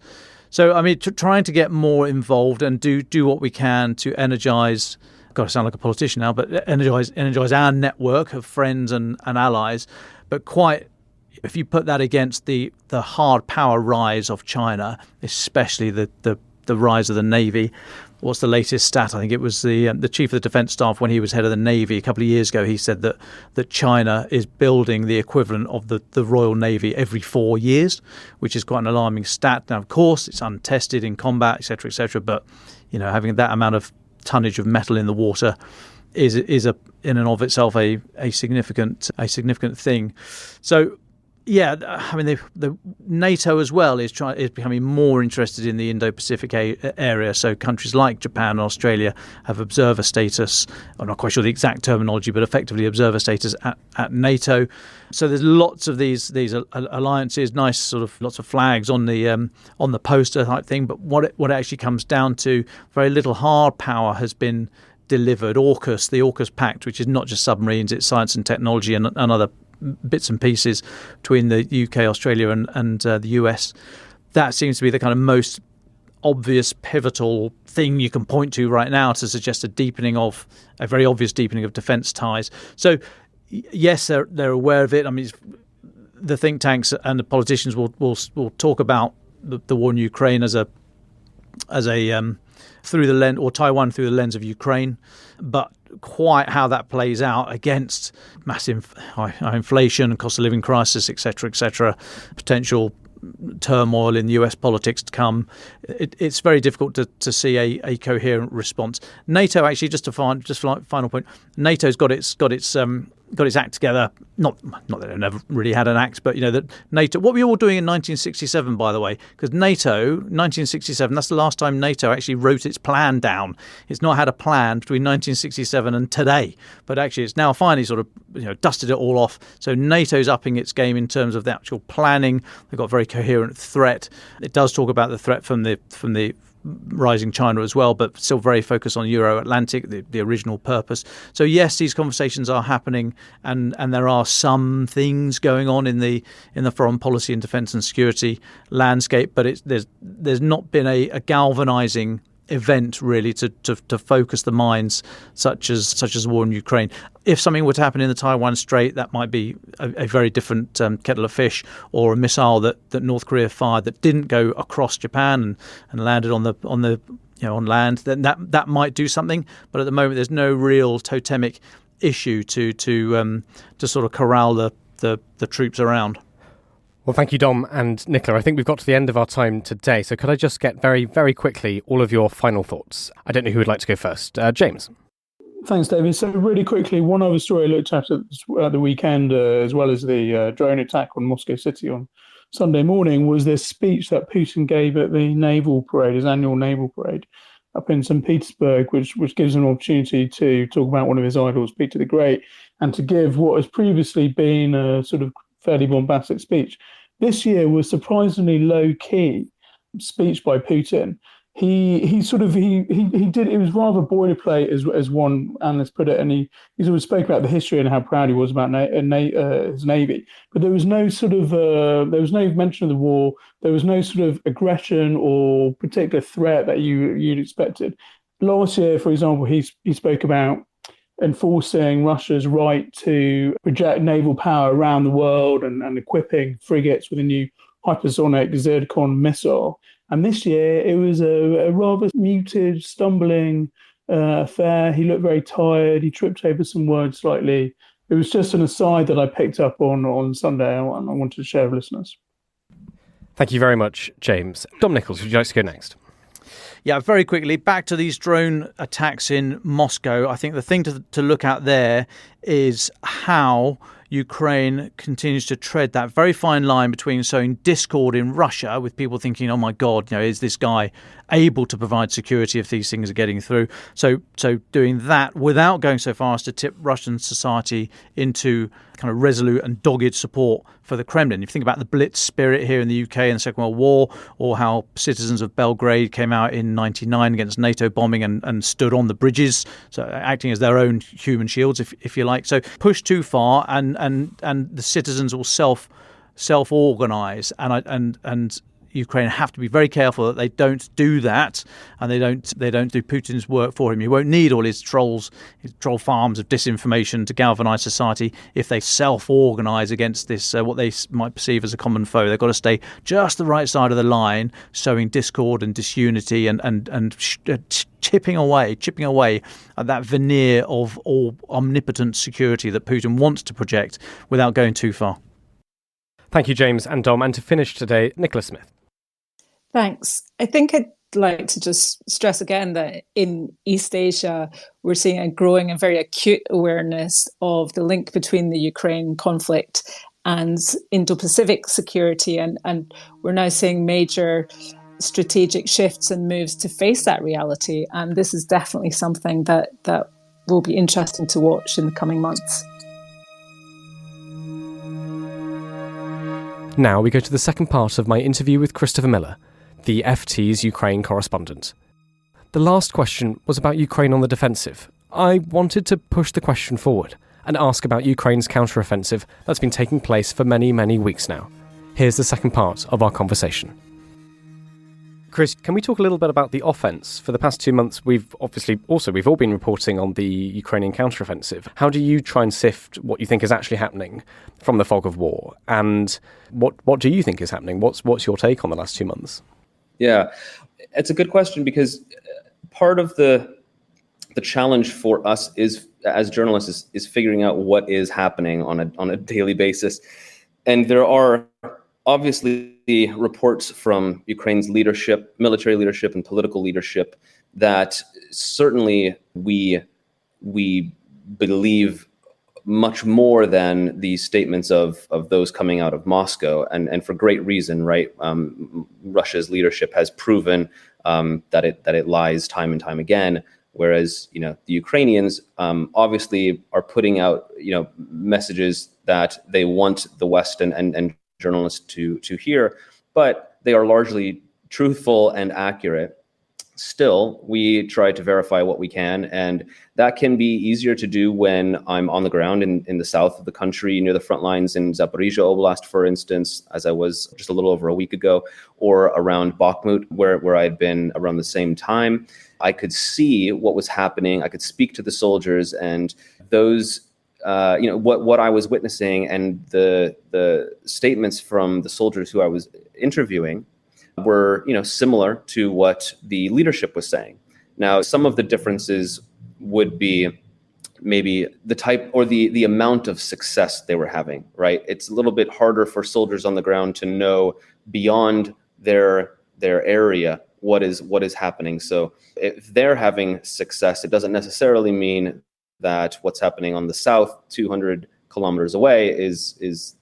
So, I mean, trying to get more involved and do what we can to energise, got to sound like a politician now, but energise our network of friends and allies. But if you put that against the hard power rise of China, especially the rise of the Navy. What's the latest stat? I think it was the Chief of the Defence Staff when he was head of the Navy a couple of years ago. He said that China is building the equivalent of the Royal Navy every 4 years, which is quite an alarming stat. Now, of course, it's untested in combat, etc., but having that amount of tonnage of metal in the water is in and of itself a significant thing. So. Yeah, I mean, the NATO as well is becoming more interested in the Indo-Pacific area. So countries like Japan and Australia have observer status. I'm not quite sure the exact terminology, but effectively observer status at NATO. So there's lots of these alliances, nice sort of lots of flags on the poster type thing. But what it actually comes down to, very little hard power has been delivered. The AUKUS Pact, which is not just submarines, it's science and technology and other bits and pieces between the UK, Australia and the US. That seems to be the kind of most obvious pivotal thing you can point to right now to suggest a very obvious deepening of defence ties. So yes, they're aware of it. I mean, the think tanks and the politicians will talk about the war in Ukraine as a through the lens, or Taiwan through the lens of Ukraine, but quite how that plays out against massive high inflation and cost of living crisis, etc., potential turmoil in US politics to come, it's very difficult to see a coherent response. NATO actually, just final point, NATO's got its act together. Not that it never really had an act, but that NATO. What were you all doing in 1967, by the way? Because NATO, 1967, that's the last time NATO actually wrote its plan down. It's not had a plan between 1967 and today, but actually it's now finally sort of dusted it all off. So NATO's upping its game in terms of the actual planning. They've got a very coherent threat. It does talk about the threat from the rising China as well, but still very focused on Euro-Atlantic, the original purpose. So yes, these conversations are happening, and there are some things going on in the foreign policy and defence and security landscape, but there's not been a galvanising event really to focus the minds such as the war in Ukraine. If something were to happen in the Taiwan Strait, that might be a very different kettle of fish, or a missile that North Korea fired that didn't go across Japan and landed on land. Then that might do something. But at the moment, there's no real totemic issue to sort of corral the troops around.
Well, thank you, Dom and Nicola. I think we've got to the end of our time today. So could I just get very, very quickly all of your final thoughts? I don't know who would like to go first. James.
Thanks, David. So really quickly, one other story I looked at the weekend, as well as the drone attack on Moscow City on Sunday morning, was this speech that Putin gave at the naval parade, his annual naval parade up in St. Petersburg, which gives him an opportunity to talk about one of his idols, Peter the Great, and to give what has previously been a sort of fairly bombastic speech. This year was surprisingly low-key speech by Putin. He did, it was rather boilerplate, as one analyst put it, and he sort of spoke about the history and how proud he was about his navy. But there was no mention of the war. There was no sort of aggression or particular threat that you'd expected. Last year, for example, he spoke about enforcing Russia's right to project naval power around the world and equipping frigates with a new hypersonic Zircon missile. And this year, it was a rather muted, stumbling affair. He looked very tired. He tripped over some words slightly. It was just an aside that I picked up on Sunday, and I wanted to share with listeners.
Thank you very much, James. Dom Nichols, would you like to go next?
Yeah, very quickly, back to these drone attacks in Moscow. I think the thing to look at there is how Ukraine continues to tread that very fine line between sowing discord in Russia, with people thinking, oh my God, is this guy able to provide security if these things are getting through? So doing that without going so far as to tip Russian society into kind of resolute and dogged support for the Kremlin. If you think about the Blitz spirit here in the UK in the Second World War, or how citizens of Belgrade came out in 1999 against NATO bombing and stood on the bridges, so acting as their own human shields, if you like. So push too far, and the citizens will self-organise, and Ukraine have to be very careful that they don't do that, and they don't do Putin's work for him. He won't need all his troll farms of disinformation to galvanise society if they self-organise against this what they might perceive as a common foe. They've got to stay just the right side of the line, sowing discord and disunity and chipping away at that veneer of all omnipotent security that Putin wants to project without going too far.
Thank you, James and Dom. And to finish today, Nicola Smith.
Thanks. I think I'd like to just stress again that in East Asia, we're seeing a growing and very acute awareness of the link between the Ukraine conflict and Indo-Pacific security. And we're now seeing major strategic shifts and moves to face that reality. And this is definitely something that will be interesting to watch in the coming months.
Now we go to the second part of my interview with Christopher Miller, the FT's Ukraine correspondent. The last question was about Ukraine on the defensive. I wanted to push the question forward and ask about Ukraine's counteroffensive that's been taking place for many, many weeks now. Here's the second part of our conversation. Chris, can we talk a little bit about the offence? For the past 2 months, we've all been reporting on the Ukrainian counteroffensive. How do you try and sift what you think is actually happening from the fog of war? And what do you think is happening? What's your take on the last 2 months?
Yeah, it's a good question, because part of the challenge for us is, as journalists, is figuring out what is happening on a daily basis. And there are obviously reports from Ukraine's leadership, military leadership and political leadership, that certainly we believe much more than the statements of those coming out of Moscow, and for great reason, right? Russia's leadership has proven that it lies time and time again, whereas the Ukrainians obviously are putting out messages that they want the West and journalists to hear, but they are largely truthful and accurate. Still, we try to verify what we can, and that can be easier to do when I'm on the ground in the south of the country, near the front lines in Zaporizhia Oblast, for instance, as I was just a little over a week ago, or around Bakhmut, where I had been around the same time. I could see what was happening. I could speak to the soldiers, and those, what I was witnessing, and the statements from the soldiers who I was interviewing were, similar to what the leadership was saying. Now, some of the differences would be maybe the type or the amount of success they were having, right? It's a little bit harder for soldiers on the ground to know beyond their area what is happening. So if they're having success, it doesn't necessarily mean that what's happening on the south, 200 kilometers away, is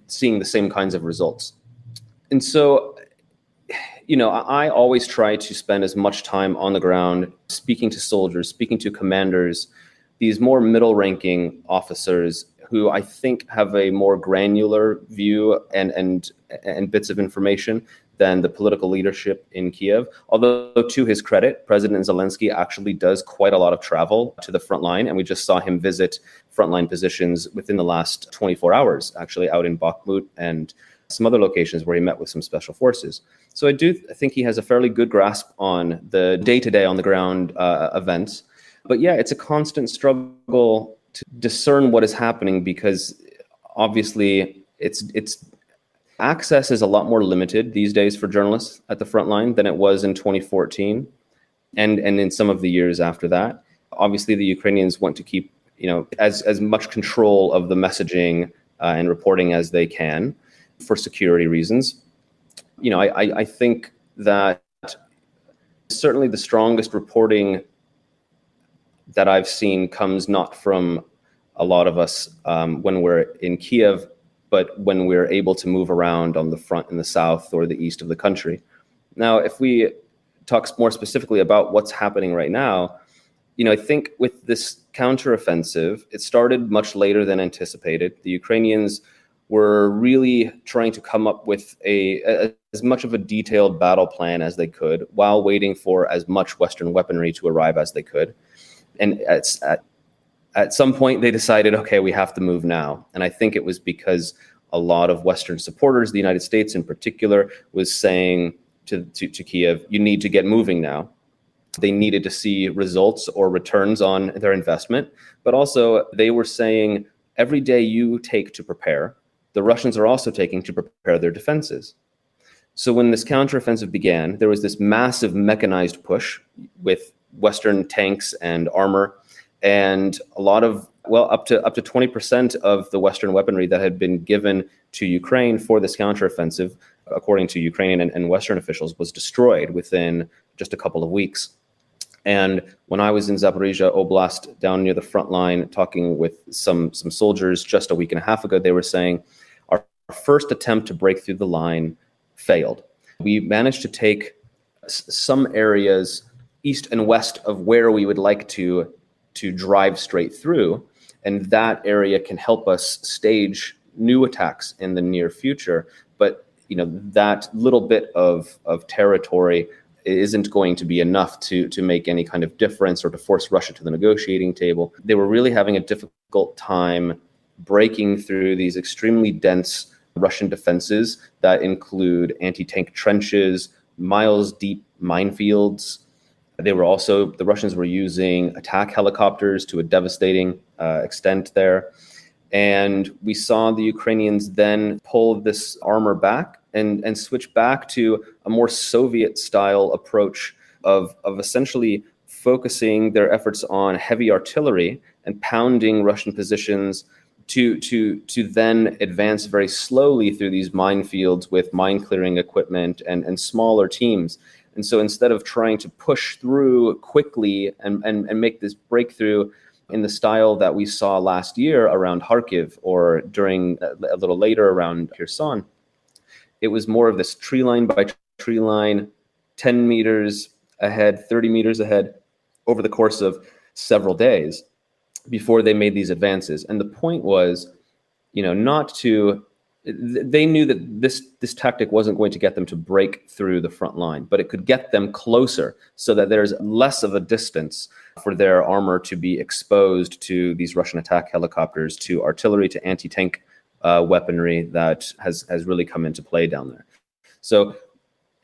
seeing the same kinds of results. And so, I always try to spend as much time on the ground, speaking to soldiers, speaking to commanders, these more middle-ranking officers who I think have a more granular view and bits of information than the political leadership in Kiev. Although, to his credit, President Zelensky actually does quite a lot of travel to the front line, and we just saw him visit frontline positions within the last 24 hours, actually out in Bakhmut and some other locations where he met with some special forces. So I think he has a fairly good grasp on the day-to-day on the ground events. But yeah, it's a constant struggle to discern what is happening, because obviously it's access is a lot more limited these days for journalists at the front line than it was in 2014 and in some of the years after that. Obviously, the Ukrainians want to keep as much control of the messaging and reporting as they can for security reasons. I think that certainly the strongest reporting that I've seen comes not from a lot of us when we're in Kiev, but when we're able to move around on the front in the south or the east of the country. Now, if we talk more specifically about what's happening right now, I think with this counteroffensive, it started much later than anticipated. The Ukrainians were really trying to come up with as much of a detailed battle plan as they could while waiting for as much Western weaponry to arrive as they could. And at some point, they decided, okay, we have to move now. And I think it was because a lot of Western supporters, the United States in particular, was saying to Kiev, you need to get moving now. They needed to see results or returns on their investment. But also, they were saying, every day you take to prepare, the Russians are also taking to prepare their defenses. So when this counteroffensive began, there was this massive mechanized push with Western tanks and armor, and a lot of, up to 20% of the Western weaponry that had been given to Ukraine for this counteroffensive, according to Ukrainian and Western officials, was destroyed within just a couple of weeks. And when I was in Zaporizhia Oblast, down near the front line, talking with some soldiers just a week and a half ago, they were saying, our first attempt to break through the line failed. We managed to take some areas east and west of where we would like to drive straight through, and that area can help us stage new attacks in the near future. But that little bit of territory isn't going to be enough to make any kind of difference or to force Russia to the negotiating table. They were really having a difficult time breaking through these extremely dense Russian defenses that include anti-tank trenches, miles deep minefields. The Russians were using attack helicopters to a devastating extent there. And we saw the Ukrainians then pull this armor back and switch back to a more Soviet-style approach of essentially focusing their efforts on heavy artillery and pounding Russian positions to then advance very slowly through these minefields with mine-clearing equipment and smaller teams. And so instead of trying to push through quickly and make this breakthrough in the style that we saw last year around Kharkiv or during a little later around Kherson, it was more of this tree line by tree line, 10 meters ahead, 30 meters ahead over the course of several days before they made these advances. And the point was, they knew that this tactic wasn't going to get them to break through the front line, but it could get them closer so that there's less of a distance for their armor to be exposed to these Russian attack helicopters, to artillery, to anti-tank weaponry that has really come into play down there. So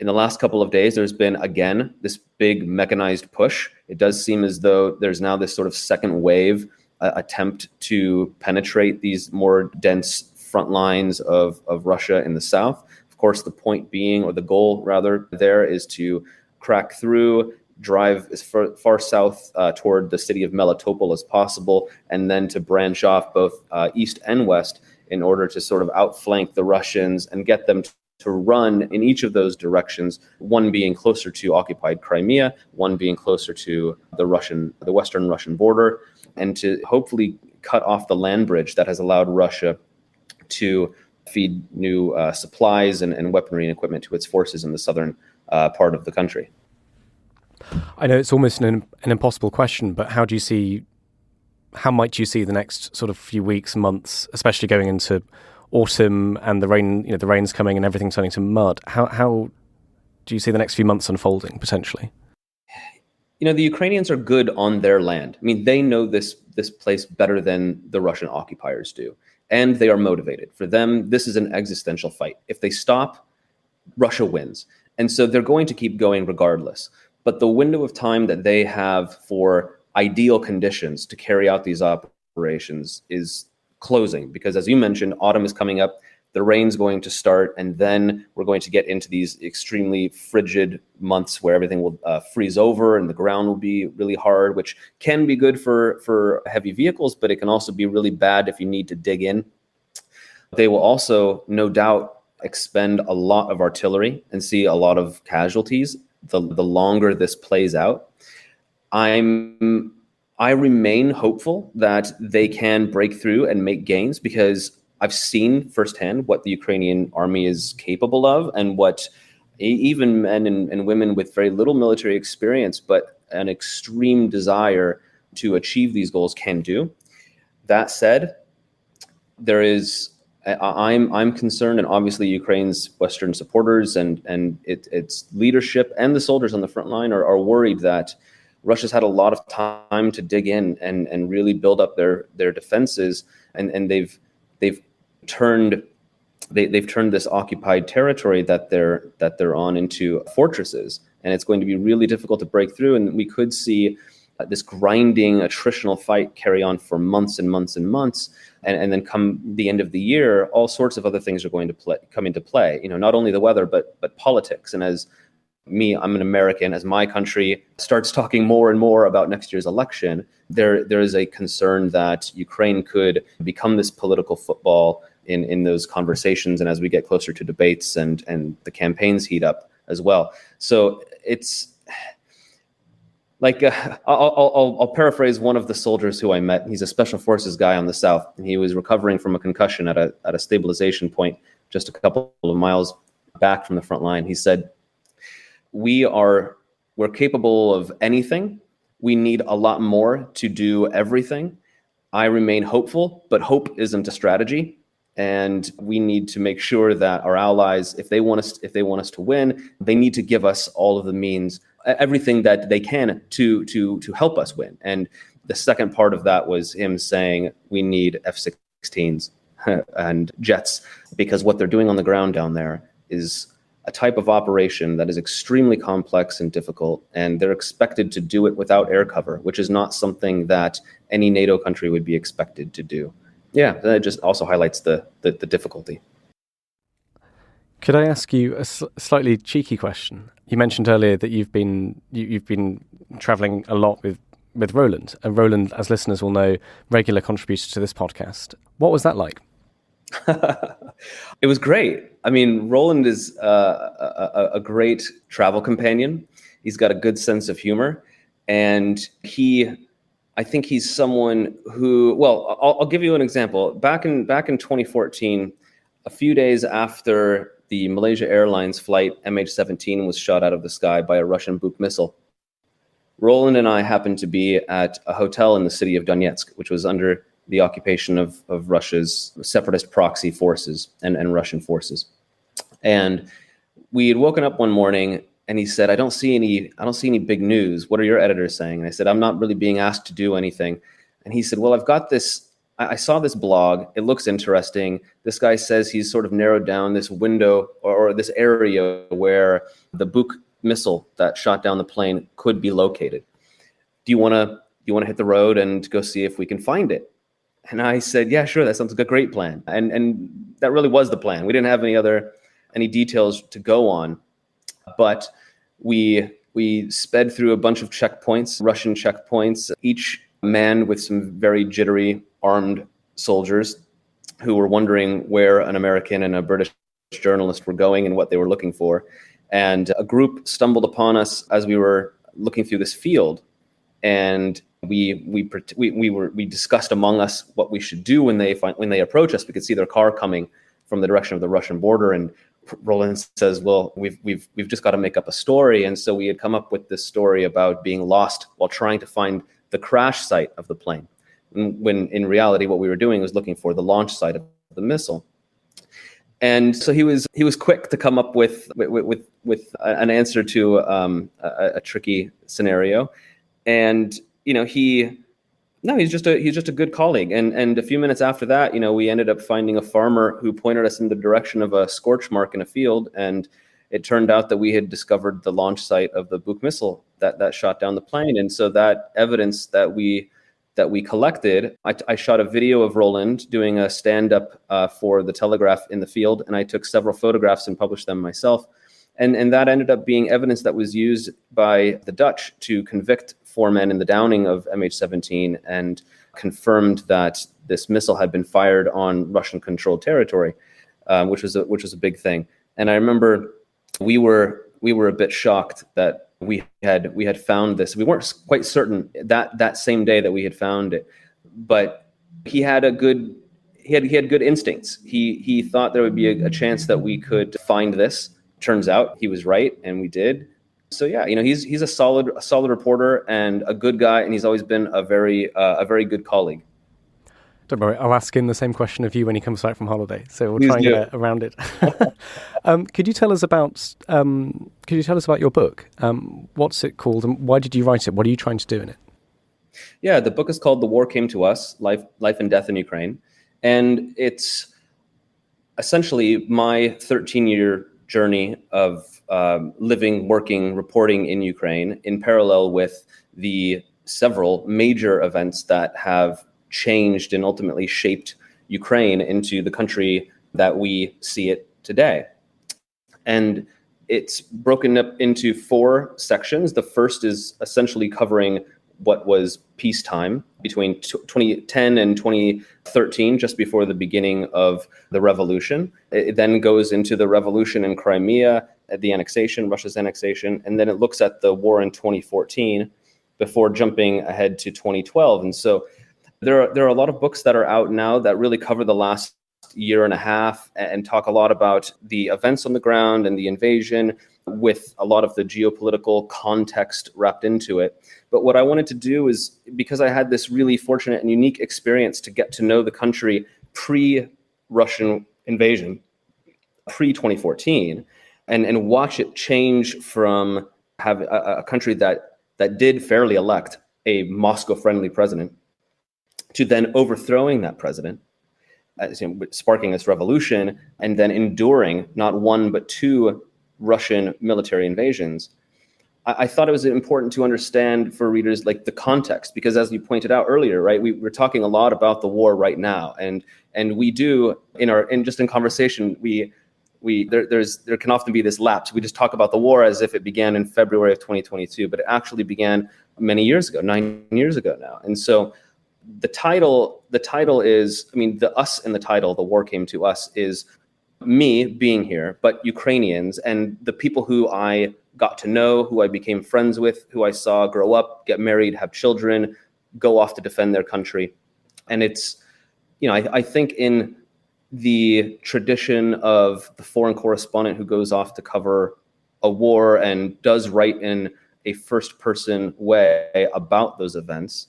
in the last couple of days, there's been, again, this big mechanized push. It does seem as though there's now this sort of second wave attempt to penetrate these more dense front lines of Russia in the south. Of course, the point being, or the goal rather, there is to crack through, drive as far south toward the city of Melitopol as possible, and then to branch off both east and west in order to sort of outflank the Russians and get them to run in each of those directions, one being closer to occupied Crimea, one being closer to the western Russian border, and to hopefully cut off the land bridge that has allowed Russia to feed new supplies and weaponry and equipment to its forces in the southern part of the country.
I know it's almost an impossible question, but how might you see the next sort of few weeks, months, especially going into autumn and the rain, the rain's coming and everything turning to mud? How do you see the next few months unfolding potentially?
The Ukrainians are good on their land. I mean, they know this place better than the Russian occupiers do, and they are motivated. For them, this is an existential fight. If they stop, Russia wins. And so they're going to keep going regardless. But the window of time that they have for ideal conditions to carry out these operations is closing, because as you mentioned, autumn is coming up, the rain's going to start, and then we're going to get into these extremely frigid months where everything will freeze over and the ground will be really hard, which can be good for heavy vehicles, but it can also be really bad if you need to dig in. They will also, no doubt, expend a lot of artillery and see a lot of casualties the longer this plays out. I'm I remain hopeful that they can break through and make gains, because I've seen firsthand what the Ukrainian army is capable of, and what even men and women with very little military experience, but an extreme desire to achieve these goals can do. That said, I'm concerned, and obviously Ukraine's Western supporters and its leadership and the soldiers on the front line are worried that Russia's had a lot of time to dig in and really build up their defenses, and they've turned this occupied territory that they're on into fortresses, and it's going to be really difficult to break through, and we could see this grinding attritional fight carry on for months and months and months, and then come the end of the year, all sorts of other things are going to come into play. Not only the weather, but politics. And as I'm an American, as my country starts talking more and more about next year's election, there is a concern that Ukraine could become this political football in those conversations, and as we get closer to debates and the campaigns heat up as well. So it's like I'll paraphrase one of the soldiers who I met. He's a special forces guy on the south, and he was recovering from a concussion at a stabilization point just a couple of miles back from the front line. He said, we're capable of anything. We need a lot more to do everything. I remain hopeful, but hope isn't a strategy. And we need to make sure that our allies, if they want us to win, they need to give us all of the means, everything that they can to help us win. And the second part of that was him saying we need F-16s and jets, because what they're doing on the ground down there is a type of operation that is extremely complex and difficult, and they're expected to do it without air cover, which is not something that any NATO country would be expected to do. Yeah, that just also highlights the difficulty.
Could I ask you a slightly cheeky question? You mentioned earlier that you've been traveling a lot with Roland, and Roland, as listeners will know, regular contributor to this podcast. What was that like?
It was great. I mean, Roland is a great travel companion. He's got a good sense of humor, and I think he's someone who, well, I'll give you an example. Back in 2014, a few days after the Malaysia Airlines flight MH17 was shot out of the sky by a Russian Buk missile, Roland and I happened to be at a hotel in the city of Donetsk, which was under the occupation of Russia's separatist proxy forces and Russian forces. And we had woken up one morning, and he said, I don't see any big news. What are your editors saying? And I said, I'm not really being asked to do anything. And he said, well, I've got this. I saw this blog. It looks interesting. This guy says he's sort of narrowed down this window or this area where the Buk missile that shot down the plane could be located. Do you want to hit the road and go see if we can find it? And I said, yeah, sure. That sounds like a great plan. And that really was the plan. We didn't have any details to go on, but we sped through a bunch of checkpoints, Russian checkpoints, each manned with some very jittery armed soldiers who were wondering where an American and a British journalist were going and what they were looking for. And a group stumbled upon us as we were looking through this field, and we discussed among us what we should do when they approach us. We could see their car coming from the direction of the Russian border, and Roland says, well, we've just got to make up a story. And so we had come up with this story about being lost while trying to find the crash site of the plane, when in reality what we were doing was looking for the launch site of the missile. And so he was quick to come up with an answer to a tricky scenario. And he's just a good colleague. And a few minutes after that, we ended up finding a farmer who pointed us in the direction of a scorch mark in a field, and it turned out that we had discovered the launch site of the Buk missile that shot down the plane. And so that evidence that we collected, I shot a video of Roland doing a stand-up for the Telegraph in the field, and I took several photographs and published them myself. And that ended up being evidence that was used by the Dutch to convict 4 men in the downing of MH17, and confirmed that this missile had been fired on Russian-controlled territory, which was a big thing. And I remember we were a bit shocked that we had found this. We weren't quite certain that same day that we had found it, but he had good instincts. He thought there would be a chance that we could find this. Turns out he was right, and we did. So yeah, he's a solid reporter and a good guy, and he's always been a very good colleague.
Don't worry, I'll ask him the same question of you when he comes back from holiday. So we'll try and get around it. Could you tell us about your book? What's it called, and why did you write it? What are you trying to do in it?
Yeah, the book is called "The War Came to Us: Life and Death in Ukraine," and it's essentially my 13-year journey of living, working, reporting in Ukraine, in parallel with the several major events that have changed and ultimately shaped Ukraine into the country that we see it today. And it's broken up into 4 sections. The first is essentially covering what was peacetime between 2010 and 2013, just before the beginning of the revolution. It then goes into the revolution in Crimea, the annexation, Russia's annexation, and then it looks at the war in 2014 before jumping ahead to 2012. And so there are a lot of books that are out now that really cover the last year and a half and talk a lot about the events on the ground and the invasion, with a lot of the geopolitical context wrapped into it. But what I wanted to do is, because I had this really fortunate and unique experience to get to know the country pre-Russian invasion, pre-2014, and watch it change from have a country that did fairly elect a Moscow-friendly president to then overthrowing that president, sparking this revolution, and then enduring not 1 but 2 Russian military invasions. I thought it was important to understand for readers like the context, because as you pointed out earlier, right, we're talking a lot about the war right now, and we do in conversation there can often be this lapse. We just talk about the war as if it began in February of 2022, but it actually began many years ago, 9 years ago now. And so the title is, the us in the title, "The War Came to Us," is me being here, but Ukrainians and the people who I got to know, who I became friends with, who I saw grow up, get married, have children, go off to defend their country. And it's, I think in the tradition of the foreign correspondent who goes off to cover a war and does write in a first-person way about those events,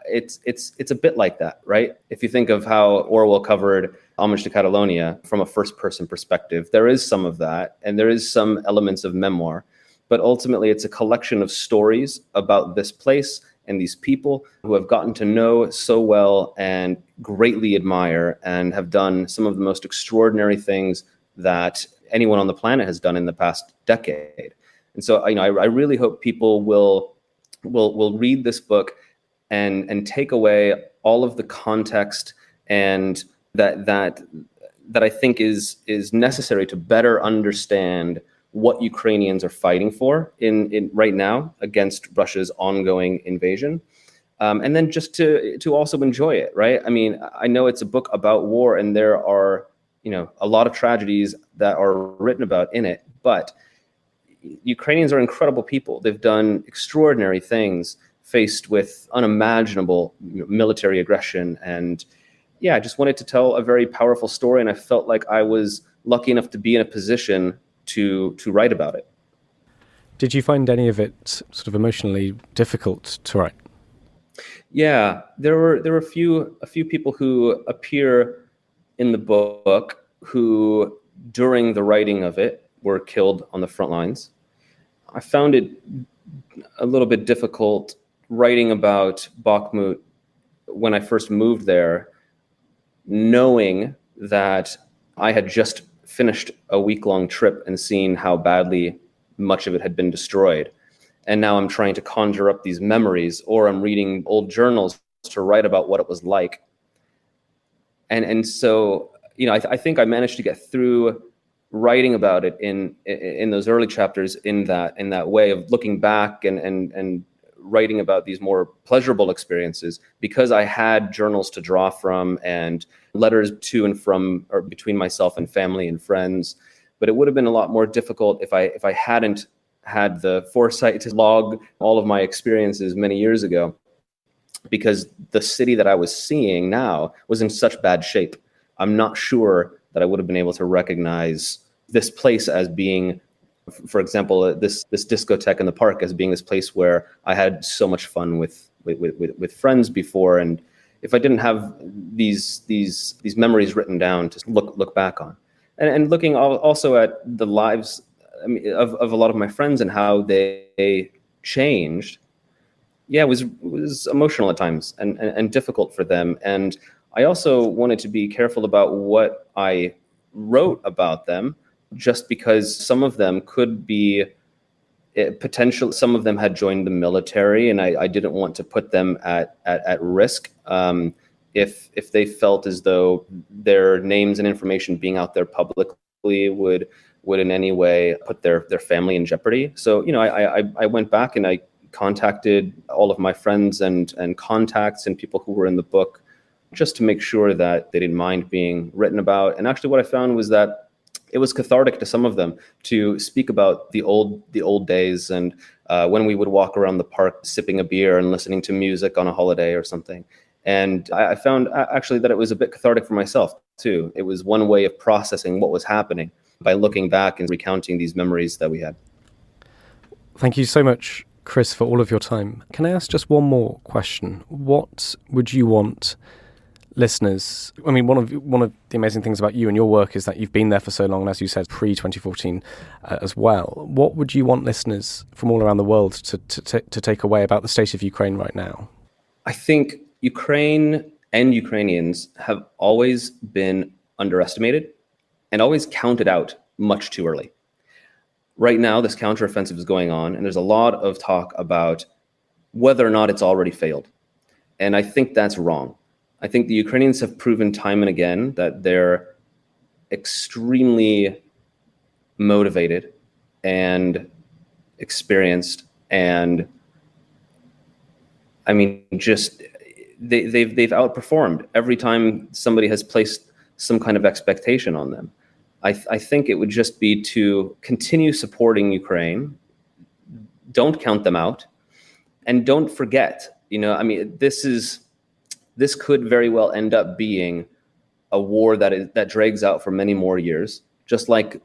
it's a bit like that, right? If you think of how Orwell covered Homage to Catalonia from a first-person perspective, there is some of that, and there is some elements of memoir, but ultimately it's a collection of stories about this place and these people who have gotten to know so well and greatly admire and have done some of the most extraordinary things that anyone on the planet has done in the past decade. And so, I really hope people will read this book and take away all of the context and that I think is necessary to better understand what Ukrainians are fighting for in right now against Russia's ongoing invasion, and then just to also enjoy it, right? I know it's a book about war, and there are a lot of tragedies that are written about in it, but Ukrainians are incredible people. They've done extraordinary things, faced with unimaginable military aggression, and I just wanted to tell a very powerful story, and I felt like I was lucky enough to be in a position to write about it.
Did you find any of it sort of emotionally difficult to write?
Yeah, there were a few people who appear in the book who, during the writing of it, were killed on the front lines. I found it a little bit difficult writing about Bakhmut when I first moved there, knowing that I had just finished a week-long trip and seen how badly much of it had been destroyed. And now I'm trying to conjure up these memories, or I'm reading old journals to write about what it was like. And so, I think I managed to get through writing about it in those early chapters in that way of looking back and writing about these more pleasurable experiences, because I had journals to draw from and letters to and from or between myself and family and friends. But it would have been a lot more difficult if I hadn't had the foresight to log all of my experiences many years ago, because the city that I was seeing now was in such bad shape. I'm not sure that I would have been able to recognize this place as being, for example, this discotheque in the park as being this place where I had so much fun with friends before. And if I didn't have these memories written down to look back on, and looking also at the lives, I mean, of a lot of my friends and how they changed, it was emotional at times and difficult for them. And I also wanted to be careful about what I wrote about them, just because some of them could be potential. Some of them had joined the military, and I didn't want to put them at risk if they felt as though their names and information being out there publicly would in any way put their family in jeopardy. So, I went back and I contacted all of my friends and contacts and people who were in the book, just to make sure that they didn't mind being written about. And actually what I found was that it was cathartic to some of them to speak about the old days, and when we would walk around the park sipping a beer and listening to music on a holiday or something. And I found actually that it was a bit cathartic for myself too. It was one way of processing what was happening by looking back and recounting these memories that we had.
Thank you so much, Chris, for all of your time. Can I ask just one more question? What would you want listeners, I mean, one of the amazing things about you and your work is that you've been there for so long, and as you said, pre-2014 as well. What would you want listeners from all around the world to take away about the state of Ukraine right now?
I think Ukraine and Ukrainians have always been underestimated and always counted out much too early. Right now, this counteroffensive is going on, and there's a lot of talk about whether or not it's already failed. And I think that's wrong. I think the Ukrainians have proven time and again that they're extremely motivated and experienced, and I mean, just they've outperformed every time somebody has placed some kind of expectation on them. I think it would just be to continue supporting Ukraine. Don't count them out, and don't forget. I mean, this could very well end up being a war that drags out for many more years, just like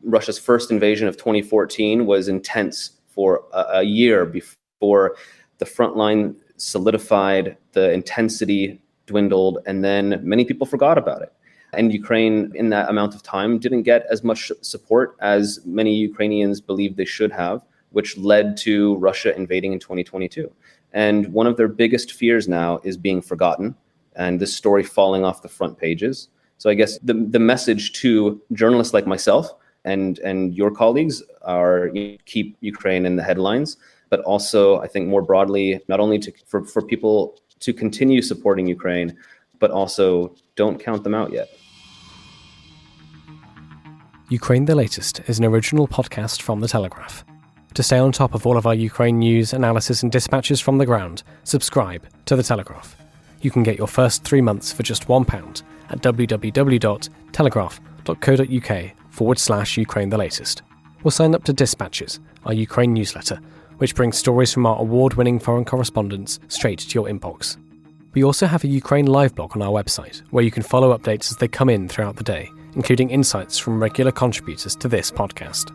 Russia's first invasion of 2014 was intense for a year before the front line solidified, the intensity dwindled, and then many people forgot about it. And Ukraine, in that amount of time, didn't get as much support as many Ukrainians believed they should have, which led to Russia invading in 2022. And one of their biggest fears now is being forgotten and this story falling off the front pages. So I guess the message to journalists like myself and your colleagues are keep Ukraine in the headlines, but also I think more broadly, not only for people to continue supporting Ukraine, but also don't count them out yet.
Ukraine the Latest is an original podcast from The Telegraph. To stay on top of all of our Ukraine news, analysis and dispatches from the ground, subscribe to The Telegraph. You can get your first 3 months for just £1 at www.telegraph.co.uk/Ukraine the Latest. Or sign up to Dispatches, our Ukraine newsletter, which brings stories from our award-winning foreign correspondents straight to your inbox. We also have a Ukraine live blog on our website, where you can follow updates as they come in throughout the day, including insights from regular contributors to this podcast.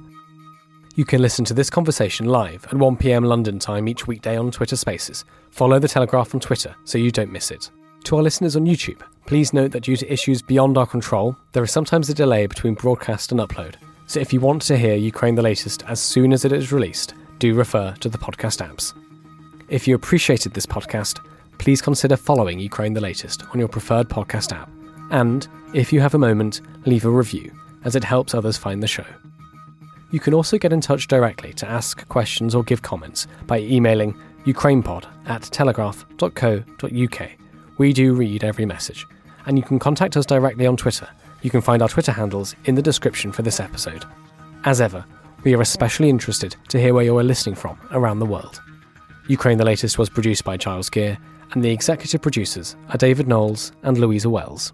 You can listen to this conversation live at 1 p.m. London time each weekday on Twitter Spaces. Follow The Telegraph on Twitter so you don't miss it. To our listeners on YouTube, please note that due to issues beyond our control, there is sometimes a delay between broadcast and upload. So if you want to hear Ukraine the Latest as soon as it is released, do refer to the podcast apps. If you appreciated this podcast, please consider following Ukraine the Latest on your preferred podcast app. And, if you have a moment, leave a review, as it helps others find the show. You can also get in touch directly to ask questions or give comments by emailing ukrainepod@telegraph.co.uk. We do read every message, and you can contact us directly on Twitter. You can find our Twitter handles in the description for this episode. As ever, we are especially interested to hear where you are listening from around the world. Ukraine the Latest was produced by Giles Gear, and the executive producers are David Knowles and Louisa Wells.